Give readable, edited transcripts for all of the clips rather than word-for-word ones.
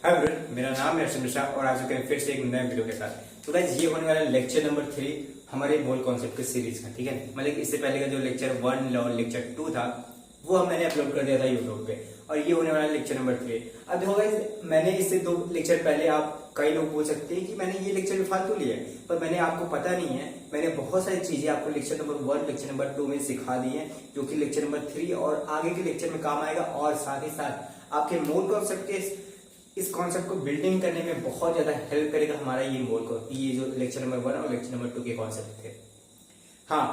Hi everyone, मेरा नाम है अर्शद मिश्रा और आ चुके हैं फिर से एक नए वीडियो के साथ। तो गाइस, ये होने वाला लेक्चर नंबर 3 हमारे मोल कॉन्सेप्ट के सीरीज का, ठीक है। मतलब इससे पहले का जो लेक्चर 1 और लेक्चर 2 था वो मैंने अपलोड कर दिया था यूट्यूब पे, और ये होने वाला लेक्चर नंबर 3। अब देखो गाइस, मैंने इससे 2 लेक्चर पहले, आप कई लोग बोल सकते हैं कि मैंने ये लेक्चर भी फालतू लिया है, पर मैंने आपको पता नहीं है, मैंने बहुत सारी चीजें आपको लेक्चर नंबर 1 लेक्चर नंबर 2 में सिखा दी है, जो कि लेक्चर नंबर 3 और आगे के लेक्चर में काम आएगा। और साथ ही साथ आपके मोल कॉन्सेप्ट के इस कॉन्सेप्ट को बिल्डिंग करने में बहुत ज्यादा हेल्प करेगा हमारा ये मोल को, ये जो लेक्चर नंबर 1 और लेक्चर नंबर 2 के कॉन्सेप्ट थे, हाँ,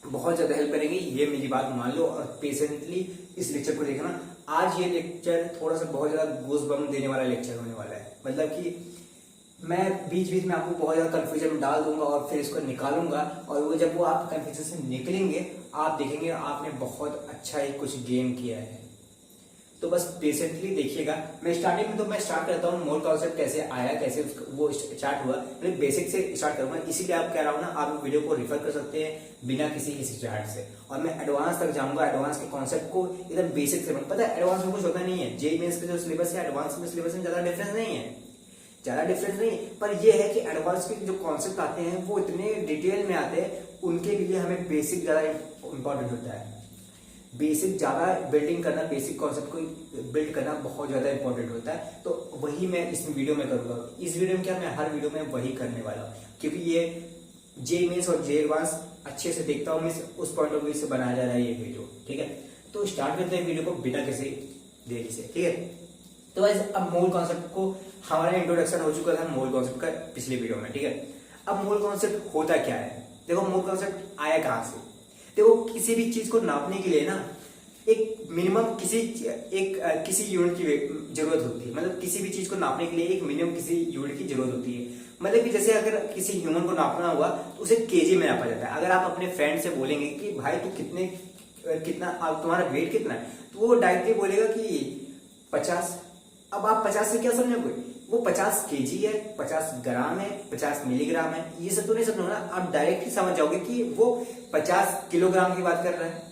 बहुत ज्यादा हेल्प करेंगे, ये मेरी बात मान लो। और पेशेंटली इस लेक्चर को देखना। आज ये लेक्चर थोड़ा सा बहुत ज्यादा गूज बम्प देने वाला लेक्चर होने वाला है। मतलब कि मैं बीच बीच में आपको बहुत ज्यादा कंफ्यूजन में डाल दूंगा और फिर इसको निकालूंगा, और वो जब वो आप कंफ्यूजन से निकलेंगे, आप देखेंगे आपने बहुत अच्छा ही कुछ गेम किया है। तो बस पेशेंटली देखिएगा। मैं स्टार्टिंग में तो मैं स्टार्ट करता हूँ मोल कॉन्सेप्ट कैसे आया, कैसे वो स्टार्ट हुआ, मतलब बेसिक से स्टार्ट करूंगा। इसीलिए आप कह रहा हूँ ना, आप वीडियो को रेफर कर सकते हैं बिना किसी हिचकिचाहट से, और मैं एडवांस तक जाऊंगा। एडवांस के कॉन्सेप्ट को एकदम बेसिक से, पता है एडवांस में कुछ होता नहीं है। जेईई मेंस का जो सिलेबस है, एडवांस में सिलेबस में ज्यादा डिफरेंस नहीं है, पर यह है कि एडवांस के जो कॉन्सेप्ट आते हैं वो इतने डिटेल में आते हैं, उनके लिए हमें बेसिक ज्यादा इंपॉर्टेंट होता है। बेसिक ज्यादा बिल्डिंग करना, बेसिक कॉन्सेप्ट को बिल्ड करना बहुत ज्यादा इंपॉर्टेंट होता है। तो वही मैं इस वीडियो में करूंगा। इस वीडियो में क्या, मैं हर वीडियो में वही करने वाला हूँ, क्योंकि ये जेईई मेंस और जेईई एडवांस अच्छे से देखता हूँ मैं, उस पॉइंट ऑफ व्यू से बनाया जा रहा है ये वीडियो, ठीक है। तो स्टार्ट करते हैं वीडियो को बिना किसी देरी से, ठीक है। तो गाइस, अब मूल कॉन्सेप्ट को, हमारा इंट्रोडक्शन हो चुका था मूल कॉन्सेप्ट का पिछले वीडियो में, ठीक है। अब मूल कॉन्सेप्ट होता क्या है, देखो मूल कॉन्सेप्ट आया कहां से। देखो, किसी भी चीज को नापने के लिए ना एक मिनिमम किसी यूनिट की जरूरत होती है। मतलब किसी भी चीज को नापने के लिए एक मिनिमम किसी यूनिट की जरूरत होती है। मतलब कि जैसे अगर किसी ह्यूमन को नापना हुआ तो उसे केजी में नापा जाता है। अगर आप अपने फ्रेंड से बोलेंगे कि भाई तू कितना तुम्हारा वेट कितना है, तो वो डायरेक्टली बोलेगा कि 50। अब आप 50 से क्या समझोगे, वो 50 केजी है, 50 ग्राम है, 50 मिलीग्राम है, ये सब तो नहीं समझोगे ना। आप डायरेक्ट ही समझ जाओगे कि वो 50 किलोग्राम की बात कर रहा है।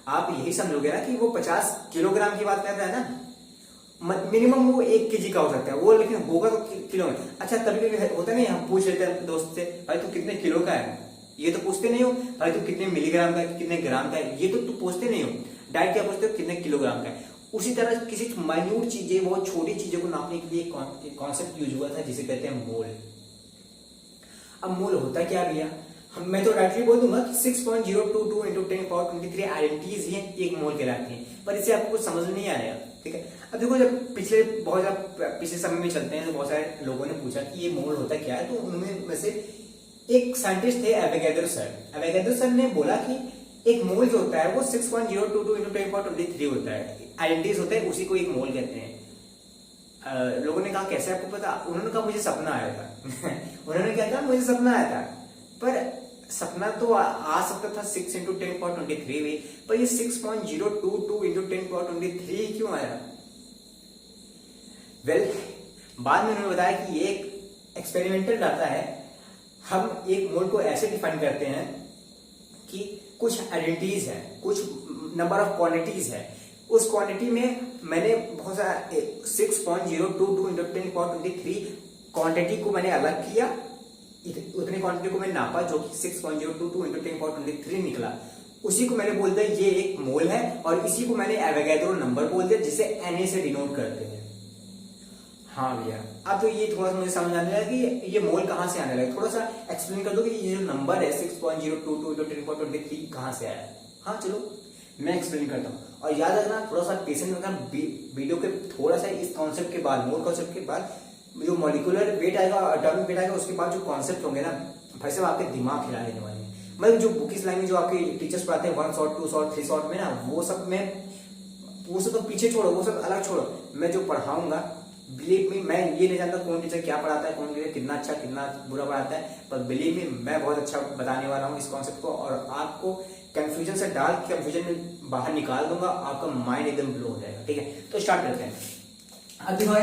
आप यही समझोगे ना कि वो 50 किलोग्राम की बात कर रहा है ना। मिनिमम वो 1 केजी का हो सकता है वो, लेकिन होगा तो किलो में। अच्छा, कभी कभी होता नहीं, हम पूछ लेते हैं दोस्त से, भाई तू कितने किलो का है, ये तो पूछते नहीं हो। भाई तू कितने मिलीग्राम का है, कितने ग्राम का है, ये तो तू पूछते नहीं हो। डायरेक्ट क्या पूछते हो, कितने किलोग्राम का है। उसी तरह किसी माइन्यूट चीजें, बहुत छोटी चीजों को नापने के लिए कॉन्सेप्ट यूज हुआ था, जिसे कहते हैं मोल। अब मोल होता क्या भैया, मैं तो डायरेक्टली बोल दूंगा कि 6.022 × 10⁻23 आइडेंटिटीज ही एक मोल कहलाती हैं, पर इसे आपको कुछ समझ नहीं आएगा, ठीक है। अब देखो, जब पिछले समय में चलते हैं तो बहुत सारे लोगों ने पूछा कि ये मोल होता क्या है, तो उनमें में से एक साइंटिस्ट थे एवोगैड्रो सर। एवोगैड्रो सर ने बोला कि एक मोल जो होता है वो 6.022 × 10⁻23 होता है, आइडेंटिटीज होते हैं, उसी को एक मोल कहते हैं। लोगों ने कहा कैसे आपको पता, उन्होंने कहा मुझे सपना आया था उन्होंने क्या कहा, मुझे सपना आया था। पर सपना तो आ सकता था 6 × 10⁻23 में, पर ये 6.022 × 10⁻23 क्यों आया। बाद में उन्होंने बताया कि ये एक एक्सपेरिमेंटल डाटा है। हम एक मोल को ऐसे डिफाइन करते हैं कि कुछ आइडेंटिटीज है, कुछ नंबर ऑफ क्वांटिटीज है, उस क्वांटिटी में मैंने बहुत सारा 6.022 × 10⁻23 क्वांटिटी को मैंने अलग किया, उतनी क्वांटिटी को मैंने नापा, जो कि 6.022 × 10⁻23 निकला। उसी को मैंने बोल दिया ये एक मोल है, और इसी को मैंने एवोगैड्रो नंबर बोल दिया, जिसे Na से डिनोट करते हैं। हाँ भैया, अब तो ये थोड़ा सा मुझे समझ आने लगा कि ये मोल कहां से आने लगा। थोड़ा सा एक्सप्लेन कर दो कि ये जो नंबर है 6.022 × 10⁻23 कहां से आया। हाँ चलो, मैं एक्सप्लेन करता हूँ, और याद रखना, थोड़ा सा पेशेंस रखना। वीडियो के थोड़ा सा इस कॉन्सेप्ट के बाद, मोल कॉन्सेप्ट के बाद जो मॉलिक्यूलर वेट आएगा, एटॉमिक वेट आएगा, उसके बाद जो कॉन्सेप्ट होंगे ना, भाई साहब आपके दिमाग हिला देने वाले हैं। मतलब जो बुकिस लाइन में जो आपके टीचर्स पढ़ाते हैं 1 शॉट 2 शॉट 3 शॉट में ना, वो सब तो पीछे छोड़ो, वो सब अलग छोड़ो। मैं जो पढ़ाऊंगा, बिलीव मी, मैं ये नहीं जानता कौन टीचर क्या पढ़ाता है, कौन टीचर कितना अच्छा कितना बुरा पढ़ाता है, पर बिलीव मी, मैं बहुत अच्छा बताने वाला हूँ इस कॉन्सेप्ट को, और आपको कंफ्यूजन से डाल के कंफ्यूजन में बाहर निकाल दूंगा। आपका माइंड एकदम ब्लो हो जाएगा, ठीक है। तो स्टार्ट करते हैं। अब देखो,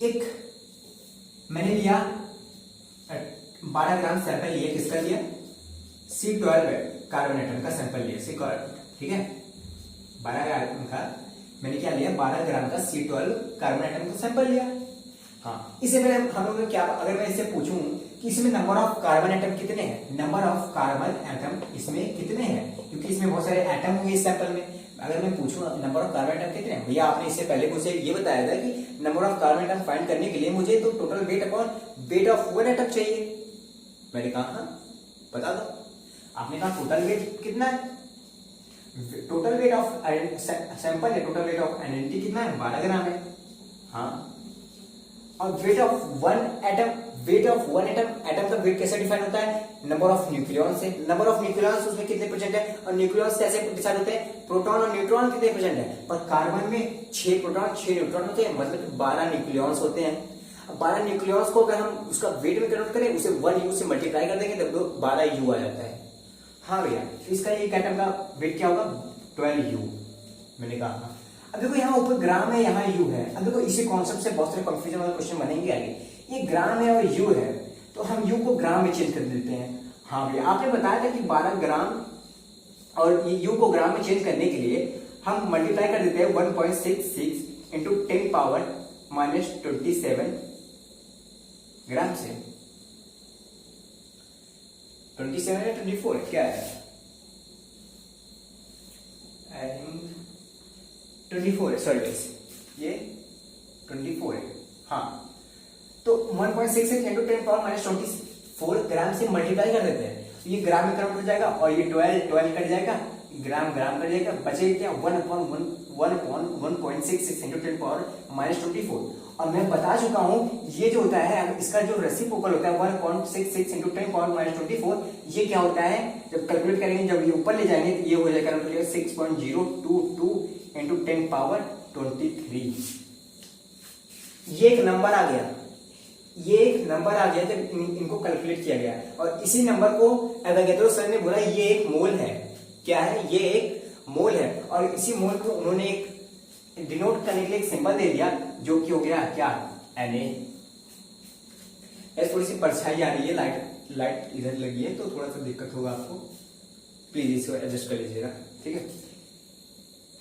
एक मैंने लिया 12 ग्राम सैंपल लिया, किसका लिया, C12 कार्बन एटम का सैंपल लिया, ठीक है। 12 ग्राम का मैंने क्या लिया, 12 ग्राम का C12 कार्बन एटम का सैंपल लिया। हाँ, इससे पहले हम लोग क्या, अगर मैं इससे पूछूं कि इसमें नंबर ऑफ कार्बन एटम कितने हैं, नंबर ऑफ कार्बन एटम इसमें कितने हैं, क्योंकि इसमें बहुत सारे एटम होंगे इस सैंपल में। अगर मैं पूछूं नंबर ऑफ कार्बन एटम कितने हैं, भैया आपने इससे पहले मुझे ये बताया था कि number of carbon atom find करने के लिए मुझे तो total weight upon weight of one atom चाहिए। मैंने कहा हाँ बता दो। आपने कहा टोटल वेट कितना है, टोटल वेट ऑफ सैंपल है, टोटल वेट ऑफ आइडेंटिटी कितना है, 12 ग्राम है। हाँ, और weight of one atom, weight of one atom, atom का वेट कैसे डिफाइन होता है, नंबर ऑफ न्यूक्लियॉन से। नंबर ऑफ न्यूक्लियॉन उसमें कितने परसेंट है, और न्यूक्लियॉन कैसे डिसाइड होते हैं, प्रोटॉन और न्यूट्रॉन कितने परसेंट है। पर कार्बन में 6 प्रोटॉन 6 न्यूट्रॉन होते हैं, मतलब 12 न्यूक्लियॉन्स होते हैं। 12 न्यूक्लियॉन्स को अगर हम उसका वेट में कन्वर्ट करें, उसे 1U से मल्टीप्लाई कर देंगे तब तो 12U आ जाता है। हाँ भैया, इसका एक एटम का वेट क्या होगा, 12U। मैंने कहा हाँ। अब देखो यहाँ ऊपर ग्राम है, यहाँ U है। अब देखो इसी कॉन्सेप्ट से बहुत सारे कंफ्यूजन वाले क्वेश्चन बनेंगे आगे। ये ग्राम है और U है, तो हम U को ग्राम में चेंज कर देते हैं। हाँ भैया, आपने बताया था कि 12 ग्राम और ये U को ग्राम में चेंज करने के लिए हम मल्टीप्लाई कर देते हैं 1.66 इंटू 10 पावर -27 ग्राम से। 27 या 24 क्या है, 24 है, सॉरी ये 24 है। हाँ, तो 1.66 इंटू 10 पावर -24 ग्राम से मल्टीप्लाई कर देते हैं, तो ये ग्राम में कन्वर्ट हो जाएगा, और ये 12 कट जाएगा, ग्राम ग्राम कट जाएगा, बचेगा क्या 1/1.66 इंटू 10 पावर -24। और मैं बता चुका हूं ये जो होता है, इसका जो रेसिप्रोकल होता है 1.66 इंटू 10 पावर -24, ये क्या होता है, जब कैलकुलेट करेंगे, जब ये ऊपर ले जाएंगे तो ये हो जाएगा 6.022 इंटू 10 पावर 23। ये एक नंबर आ गया, ये एक नंबर आ गया जब इनको कैलकुलेट किया गया। और इसी नंबर को एवोगैड्रो सर ने बोला ये एक मोल है। क्या है, ये एक मोल है, और इसी मोल को उन्होंने एक डिनोट करने के लिए एक सिंबल दे दिया, जो कि हो गया क्या, Na। थोड़ी सी परछाई आ रही है, लाइट इधर लगी है तो थोड़ा सा दिक्कत होगा आपको, प्लीज इसको एडजस्ट कर लीजिएगा, ठीक है।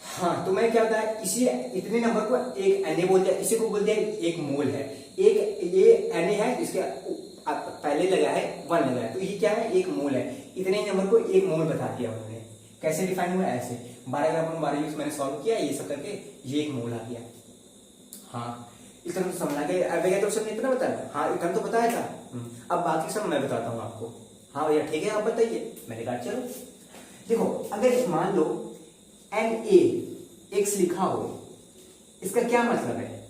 हाँ, तो मैं क्या होता है, इसी इतने नंबर को एक Na बोलते हैं, इसी को बोलते हैं एक मोल है। एक ये Na है, इसके पहले लगा है 1 लगा है, तो ये क्या है, एक मोल है। इतने नंबर को एक मोल बता दिया उन्होंने। कैसे डिफाइन हुआ, ऐसे 12 ग्राम 12 मैंने सॉल्व किया, ये सब करके ये एक मोल आ गया। हाँ, इतना तो समझ आ गया। अब तो सबने इतना बताया, हाँ इतना तो बताया था। अब बाकी सब मैं बताता हूँ आपको। हाँ भैया ठीक है, आप बताइए। मैंने कहा चलो देखो, अगर मान लो Na लिखा हो, इसका क्या मतलब है,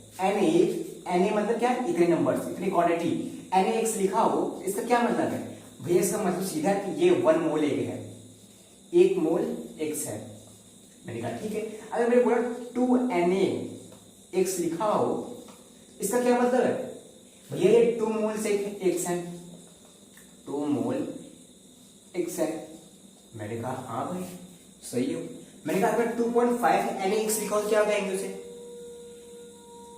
Na मतलब क्या, इतने नंबर्स, इतनी क्वांटिटी, Na लिखा हो, इसका क्या मतलब है भैया, इसका मतलब सीधा है कि ये 1 मोल एक है, 1 मोल X है। मैंने कहा ठीक है। अगर मैंने बोला 2Na लिखा हो, इसका क्या मतलब है भैया, ये 2 मोल से X है, 2 मोल X है। मैंने कहा हाँ भाई सही हो। मैंने कहा अगर 2.5 Na लिखा हो, क्या हो जाएंगे उसे,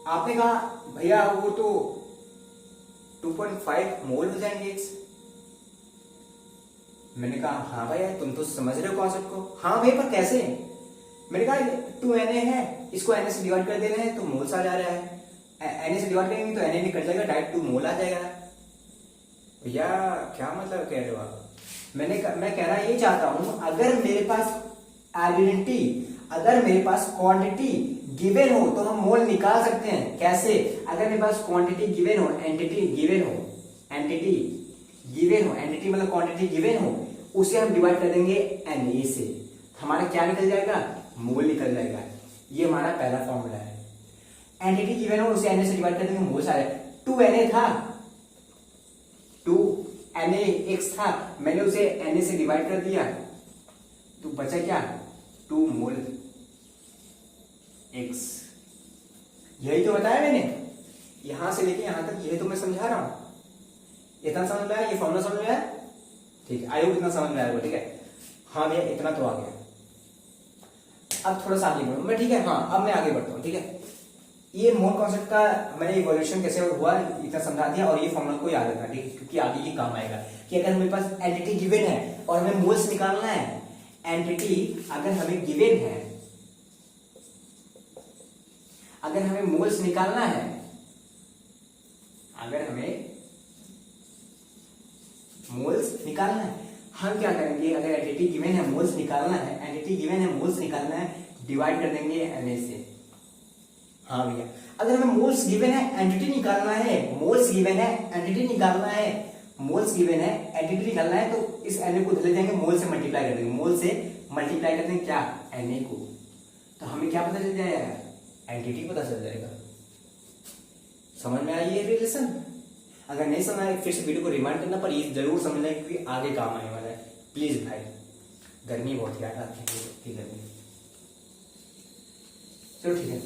आपने कहा भैया वो तो 2.5 मोल हो जाएंगे X। मैंने कहा हाँ भैया तुम तो समझ रहे हो कॉन्सेप्ट को। हाँ भैया पर कैसे, मैंने कहा 2Na है, इसको Na से डिवाइड कर दे रहे हैं तो मोल्स आ जा रहा है, Na से डिवाइड करेंगे तो Na निकल जाएगा, डायरेक्ट 2 मोल आ जाएगा। भैया क्या मतलब कह रहे हो आप, मैं कह रहा ये चाहता हूं, अगर मेरे पास आइडेंटिटी, अगर मेरे पास क्वांटिटी गिवन हो तो हम मोल निकाल सकते हैं। कैसे, अगर मेरे पास क्वांटिटी गिवन हो, एंटिटी गिवन हो, एंटिटी गिवन हो, एंटिटी मतलब क्वांटिटी गिवन हो, उसे हम डिवाइड कर देंगे Na से, हमारा क्या निकल जाएगा, मोल निकल जाएगा। ये हमारा पहला फॉर्मूला है। एंटिटी गिवन हो, उसे Na से डिवाइड कर देंगे, मोल सारे 2Na था, 2NaX था, मैंने उसे Na से डिवाइड कर दिया तो बचा क्या, 2 मोल X। यही तो बताया मैंने, यहां से लेके यहां तक यही तो मैं समझा रहा हूं। इतना समझ में आया, ये फॉर्मूला समझ में आया, ठीक है, आई होप इतना समझ में आया, ठीक है। हाँ भैया इतना तो आ गया। अब थोड़ा सा आगे बढ़ो मैं, ठीक है। हाँ अब मैं आगे बढ़ता हूँ, ठीक है। ये मोल कॉन्सेप्ट का मैंने इवोल्यूशन कैसे हुआ इतना समझा दिया, और ये फॉर्मूला को याद रखना, ठीक है, क्योंकि आगे ये काम आएगा कि अगर हमारे पास एंटिटी गिवन है और हमें मोल्स निकालना है, एंटिटी अगर हमें गिवन है, अगर हमें मोल्स निकालना है, अगर हमें मोल्स निकालना है, हम क्या करेंगे, अगर एंटिटी गिवन है मोल्स निकालना है, एंटिटी गिवन है मोल्स निकालना है, डिवाइड कर देंगे Na से। हाँ भैया, अगर हमें मोल्स गिवन है एंटिटी निकालना है, मोल्स गिवन है एंटिटी निकालना है, मोल्स गिवन है एंटिटी निकालना है, तो इस Na को ले जाएंगे, मोल से मल्टीप्लाई कर देंगे, मोल से मल्टीप्लाई कर देंगे क्या, Na को, तो हमें क्या पता चल जाएगा, एंटिटी पता चल जाएगा। समझ में आई ये रिलेशन? अगर नहीं समझ आए फिर से वीडियो को रिमाइंड करना, पर ये जरूर समझना है क्योंकि आगे काम आने वाला है। प्लीज भाई, गर्मी बहुत याद आती है, गर्मी। चलो ठीक है,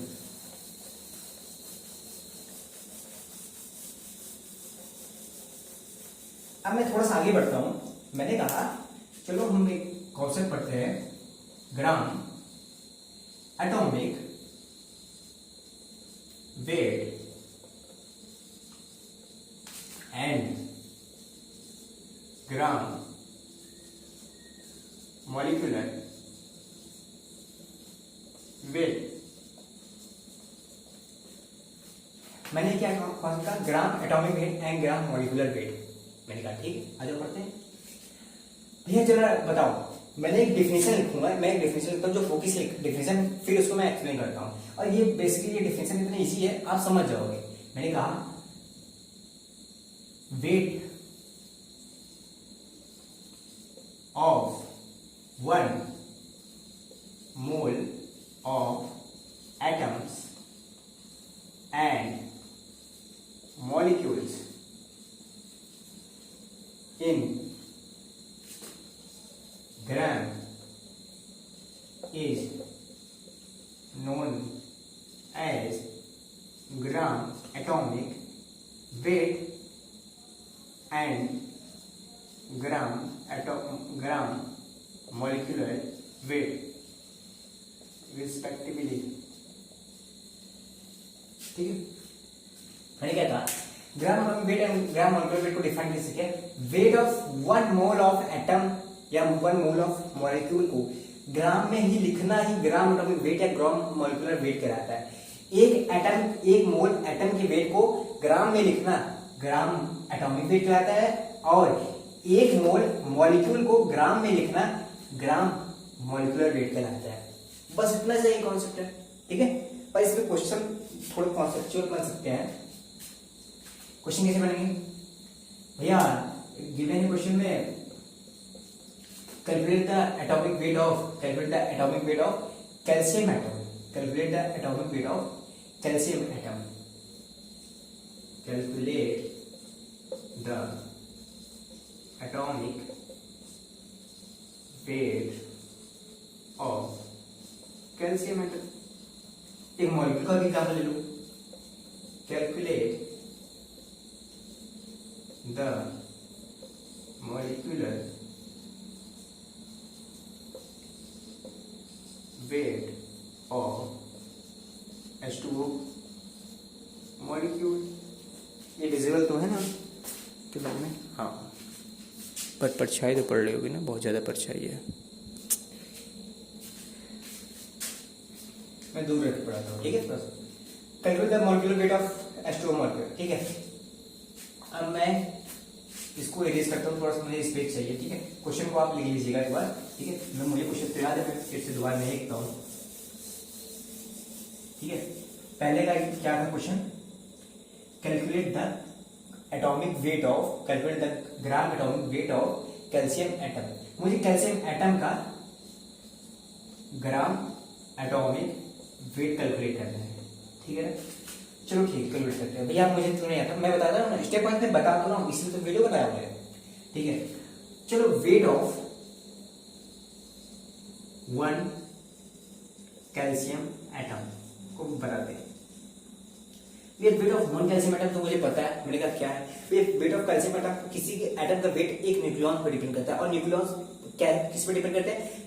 अब मैं थोड़ा सा आगे बढ़ता हूं। मैंने कहा चलो हम एक कॉन्सेप्ट पढ़ते हैं, gram atomic weight and gram molecular weight. मैंने क्या कहा, gram atomic weight and gram molecular weight. मैंने कहा ठीक है, आगे पढ़ते हैं। भैया जरा बताओ, मैंने एक डेफिनेशन लिखूंगा, मैं एक डेफिनेशन लिखता हूँ जो फोकस डेफिनेशन, फिर उसको मैं एक्सप्लेन करता हूँ, और ये बेसिकली ये डेफिनेशन इतना इजी है, आप समझ जाओगे। मैंने कहा weight of 1 mole of atoms and molecules in gram is known as gram atomic weight and gram molecular weight respectively। ठीक है, मैंने क्या कहा, gram weight and gram molecular weight को डिफाइन कैसे किया, weight of 1 mole of atom या 1 mole of molecule को ग्राम में ही लिखना ही ग्राम एटॉमिक वेट या ग्राम मॉलिक्यूलर वेट कहलाता है। एक एटम, एक मोल एटम के वेट को ग्राम में लिखना ग्राम एटॉमिक वेट कहलाता है, और एक मोल मॉलिक्यूल को ग्राम में लिखना ग्राम मॉलिक्यूलर वेट कहलाता है। बस इतना सही कॉन्सेप्ट है, ठीक है। पर इसमें क्वेश्चन थोड़े कॉन्सेप्चुअल बन सकते हैं। क्वेश्चन कैसे बनेंगे भैया, गिवन क्वेश्चन में calculate the atomic weight of calcium atom, calculate the atomic weight of calcium atom, calculate the atomic weight of calcium atom. एक मॉलिक्यूल का एग्जांपल ले लो, calculate the molecular weight of H2O molecule। ये visible तो है ना किताब में? हाँ, पर परछाई तो पड़ रही होगी ना, बहुत ज्यादा परछाई है, मैं दूर रख पढ़ाता हूँ, ठीक है। Calculate the molecular weight of H2O molecule, ठीक है। अब मैं इसको इरेज करता हूँ, थोड़ा सा मुझे स्पेस चाहिए, ठीक है। क्वेश्चन को आप लिख लीजिएगा एक बार, ठीक है। मैं मुझे क्वेश्चन तो याद है, मैं फिर से दोबारा नहीं लिखता हूँ, ठीक है। पहले का क्या था question, calculate the atomic weight of, calculate the gram atomic weight of calcium atom. मुझे कैल्शियम एटम का ग्राम एटॉमिक वेट कैलकुलेट करना है, ठीक है ना। चलो ठीक, कैलकुलेट करते हैं। भैया मुझे तो नहीं आता, मैं बताता हूँ ना, स्टेप बाय स्टेप बता रहा हूँ, इसलिए तो वीडियो बनाया हुआ है, ठीक है। चलो वेट ऑफ 1 कैल्शियम एटम को बताते हैं। वेट ऑफ 1 कैल्शियम एटम तो मुझे पता है, मैंने कहा क्या है, वेट ऑफ कैल्शियम एटम, किसी के एटम का वेट एक न्यूक्लियॉन पर डिपेंड करता है, और न्यूक्लियॉन क्या किस पर डिपेंड करते हैं,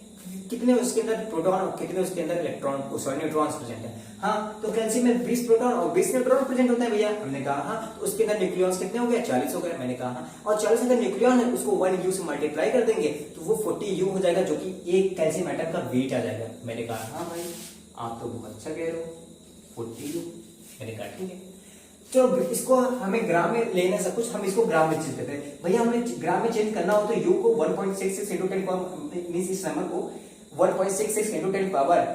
कितने उसके अंदर प्रोटॉन और कितने उसके अंदर इलेक्ट्रॉन, सॉरी न्यूट्रॉन्स प्रेजेंट है। हाँ, तो कैल्शियम में 20 प्रोटॉन और 20 न्यूट्रॉन प्रेजेंट होता है भैया, हमने कहा हाँ, तो उसके अंदर न्यूक्लियॉन्स कितने हो गए, 40 हो गए, मैंने कहा हाँ। और 40 अगर न्यूक्लियॉन है, उसको 1U से मल्टीप्लाई कर देंगे तो वो 40U हो जाएगा, जो कि एक कैल्शियम एटम का वेट आ जाएगा। मैंने कहा हाँ भाई, आप तो बहुत अच्छा कह रहे हो, 40U मैंने कहा ठीक है। तो इसको हमें ग्राम में लेना सब कुछ, हम इसको ग्राम में चेंज करते हैं। भैया हमें ग्राम में चेंज करना हो तो U को 1.66 इंटू 10 पावर मींस इस नंबर को 1.66 इंटू 10 पावर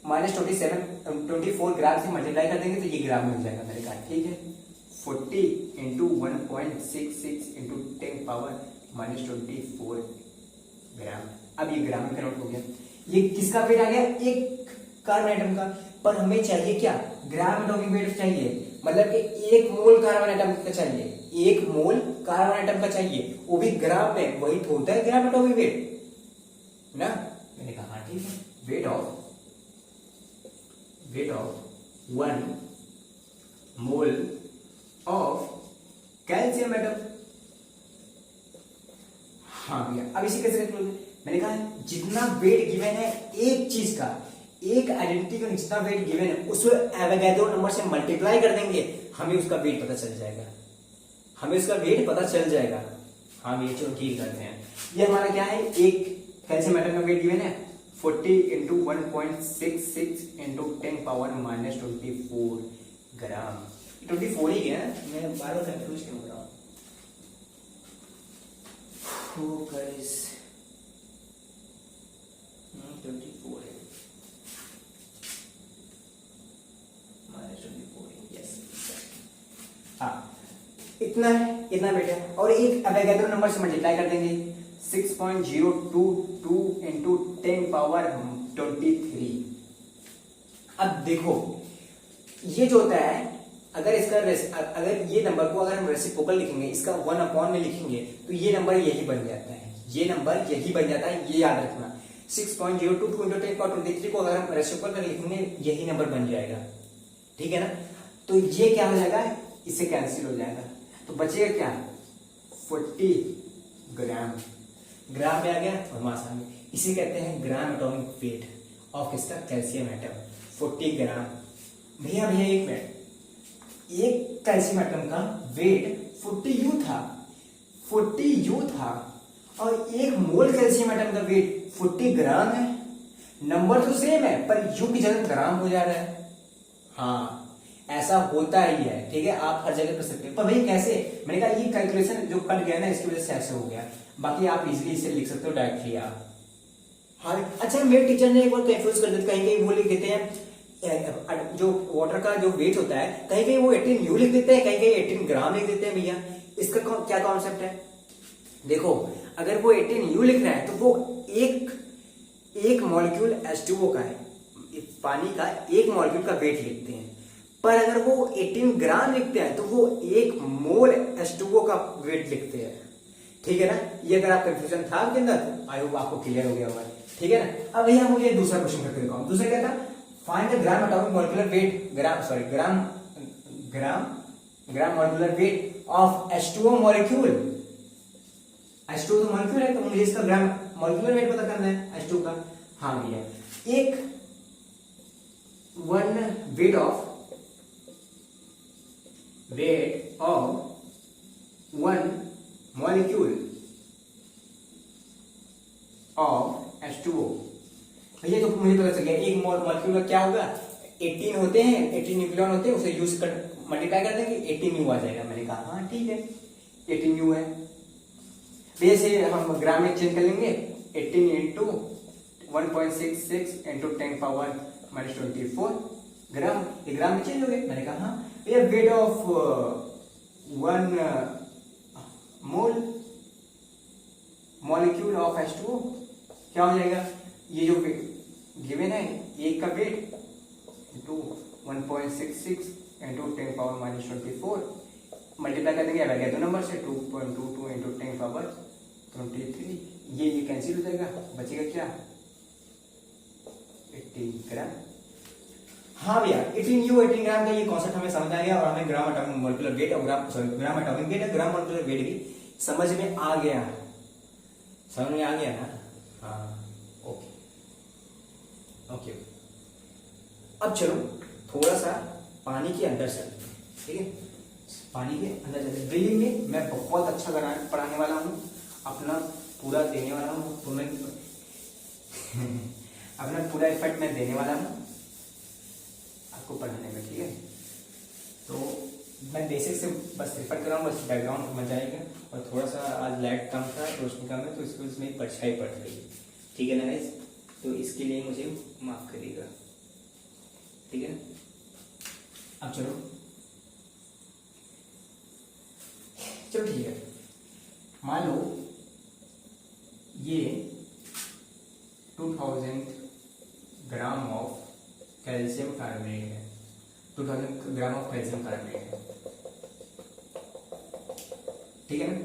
-24 ग्राम से मल्टीप्लाई कर देंगे तो ये ग्राम में हो जाएगा। मैंने कहा ठीक है। 40 इंटू 1.66 इंटू 10 पावर -24 ग्राम। अब ये ग्राम में कन्वर्ट हो गया। ये किसका वेट आ गया? एक कार्बन आइटम का। पर हमें चाहिए क्या? ग्राम एटॉमिक वेट चाहिए, मतलब कि 1 मोल कार्बन आइटम का चाहिए, 1 मोल कार्बन आइटम का चाहिए, वो भी ग्राम में। वही तो होता है ग्राम एटॉमिक वेट ना। मैंने कहा हाँ ठीक है। Weight of 1 mole of calcium atom. हाँ भैया अब इसी कैसे कैलकुलेट करोगे? मैंने कहा जितना वेट गिवन है एक चीज का, एक आइडेंटिटी का जितना वेट गिवन है उसको एवोगैड्रो नंबर से मल्टीप्लाई कर देंगे, हमें उसका वेट पता चल जाएगा, हमें उसका वेट पता चल जाएगा। हाँ भैया चलो ठीक करते हैं। ये हमारा क्या है? एक कैल्शियम एटम का वेट गिवन है 40 इंटू 1.66 इंटू 10 पावर -24 ग्राम। 24 ही है, मैं बार बार कंफ्यूज क्यों हो रहा हूँ? गाइस 24 है, -24 यस। हाँ इतना है, इतना वेट है। और एक एवोगैड्रो नंबर से मल्टीप्लाई कर देंगे 6.022 इंटू 10 पावर 23। अब देखो ये जो होता है, अगर अगर ये नंबर को अगर हम रेसिप्रोकल लिखेंगे, इसका 1 अपॉन में लिखेंगे तो ये नंबर यही बन जाता है, ये नंबर यही बन जाता है, ये याद रखना। 6.022 इंटू 10 पावर 23 को अगर हम रेसिप्रोकल कर लिखेंगे यही नंबर बन जाएगा, ठीक है ना। तो ये क्या हो जाएगा? इससे कैंसिल हो जाएगा, तो बचेगा क्या? 40 ग्राम। ग्राम में आ गया और मास आ गया। इसे कहते हैं ग्राम एटॉमिक वेट ऑफ किसका? कैल्शियम एटम 40 ग्राम। भैया एक मिनट, एक कैल्शियम एटम का वेट 40U था, 40U था, और 1 मोल कैल्शियम एटम का वेट 40 ग्राम है। नंबर तो सेम है पर U की जगह ग्राम हो जा रहा है। हाँ ऐसा होता ही है, ठीक है। आप हर जगह कर सकते हो, पर भाई कैसे? मैंने कहा ये कैलकुलेशन जो कट गया ना इसकी वजह से ऐसे हो गया, बाकी आप इजीली इसे लिख सकते हो डायरेक्टली आप। हाँ अच्छा, मेरे टीचर ने एक बार कंफ्यूज कर देते, कहीं कहीं वो लिख देते हैं जो वाटर का जो वेट होता है, कहीं कहीं वो 18U लिख देते हैं, कहीं कहीं 18 ग्राम लिख देते हैं। भैया इसका क्या कॉन्सेप्ट है? देखो अगर वो 18U लिख रहा है तो वो एक मॉलिक्यूल H2O का है, पानी का एक मॉलिक्यूल का वेट लिखते हैं। पर अगर वो 18 ग्राम लिखते हैं तो वो 1 मोल H2O का वेट लिखते हैं, ठीक है ना। ये अगर आप कंफ्यूजन था आपके अंदर, आई होप आपको क्लियर हो गया होगा, ठीक है ना। अब भैया मुझे दूसरा क्वेश्चन करके दिखाओ। दूसरा क्या था? Find the gram atomic molecular weight, gram molecular weight of H2O molecule. H2O तो मॉलिक्यूल है, तो मुझे इसका ग्राम मॉलिक्यूलर वेट पता करना है H2O का। हाँ भैया एक weight of 1 molecule of H2O। भैया तो मुझे पता चल गया, एक मॉलिक्यूल का क्या होगा? 18 होते हैं, 18 न्यूक्लियॉन होते हैं, उसे यूज कर मल्टीप्लाई कर देंगे 18U आ जाएगा। मैंने कहा हाँ ठीक है 18U है। भैया से हम ग्राम में चेंज कर लेंगे, 18 इंटू 1.66 इंटू 10 पावर -24 ग्राम। ये ग्राम में चेंज हो गए। मैंने कहा हाँ भैया weight of 1 mole molecule of H2O क्या हो जाएगा? ये जो गिवन है एक का weight into 1.66 into 10 power -24 multiply कर देंगे एवोगैड्रो नंबर से 2.22 इंटू 10 पावर 23। ये कैंसिल हो जाएगा, बचेगा क्या? 18 ग्राम। हाँ भैया 18 ग्राम का ये कॉन्सेप्ट हमें समझ आ गया और हमें ग्राम एटॉमिक मॉलिक्यूलर वेट और ग्राम एटॉमिक वेट और ग्राम मॉलिक्यूलर वेट भी समझ में आ गया, समझ में आ गया ना। हाँ ओके ओके। अब चलो थोड़ा सा पानी के अंदर चलते हैं, ठीक है। पानी के अंदर चलते हैं। ड्रिलिंग में मैं बहुत अच्छा पढ़ाने वाला हूँ, अपना पूरा देने वाला हूँ, तो मैं अपना पूरा एफर्ट मैं देने वाला हूँ। आपको पढ़ाने में, ठीक है। तो मैं बेसिक से बस रिफर कर रहा हूँ, बस बैकग्राउंड समझ जाएगा। और थोड़ा सा आज लाइट कम था, रोशनी कम है, तो इसको इसमें परछाई पड़ रही है, ठीक है ना गाइस। तो इसके लिए मुझे माफ करिएगा, ठीक है। अब चलो ठीक है, मान लो ये 2000 ग्राम ऑफ कैल्शियम कार्बोनेट है, 2000 ग्राम ऑफ कैल्शियम कार्बोनेट है, ठीक है ना।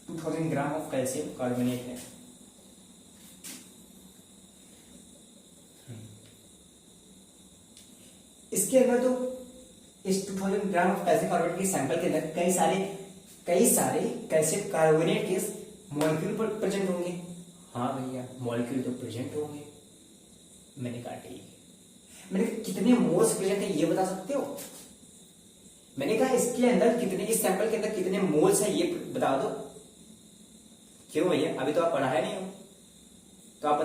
2000 ग्राम ऑफ कैल्शियम कार्बोनेट है। इसके अंदर तो इस 2000 ग्राम ऑफ कैल्शियम कार्बोनेट के सैंपल के अंदर कई सारे कैल्शियम कार्बोनेट के मॉलिक्यूल पर प्रेजेंट होंगे। हाँ भैया, मॉलिक्यूल तो प्रेजेंट होंगे। मैंने कहा ठीक है। मैंने कहा कितने मोल्स प्रेजेंट है ये बता सकते हो? मैंने कहा इसके अंदर कितने, इस सैंपल के अंदर कितने मोल्स है ये बता दो। क्यों भैया, अभी तो आप पढ़ाया नहीं हो, तो आप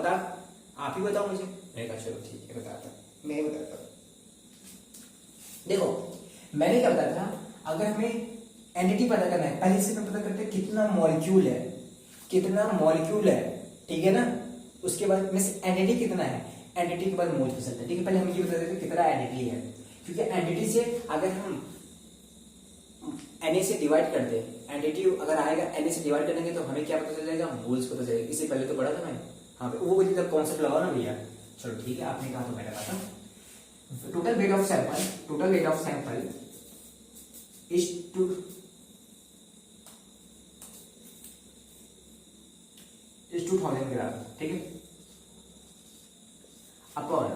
ही बताओ मुझे। मैंने कहा चलो ठीक है, बताता हूं, मैं बताता हूं। देखो मैंने क्या बताया था, अगर हमें एंटिटी पता करना है, पहले से मैं पता करते कितना मॉलिक्यूल है, ठीक है ना। उसके बाद में एंटिटी कितना है, एंटिटी के बाद मोल चलता है, ठीक है। पहले हम ये बता देते कितना एंटिटी है, क्योंकि एंटिटी से अगर हम Na से डिवाइड कर दे, एंटिटी अगर आएगा Na से डिवाइड करेंगे तो हमें क्या पता चल जाएगा, मोल्स पता चलेगा। इससे पहले तो पढ़ा था मैंने, हाँ वो कॉन्सेप्ट लगाओ ना भैया। चलो ठीक है, आपने कहा तो मैं लगाता हूँ। Total weight of sample is 2000 ग्राम, ठीक है, upon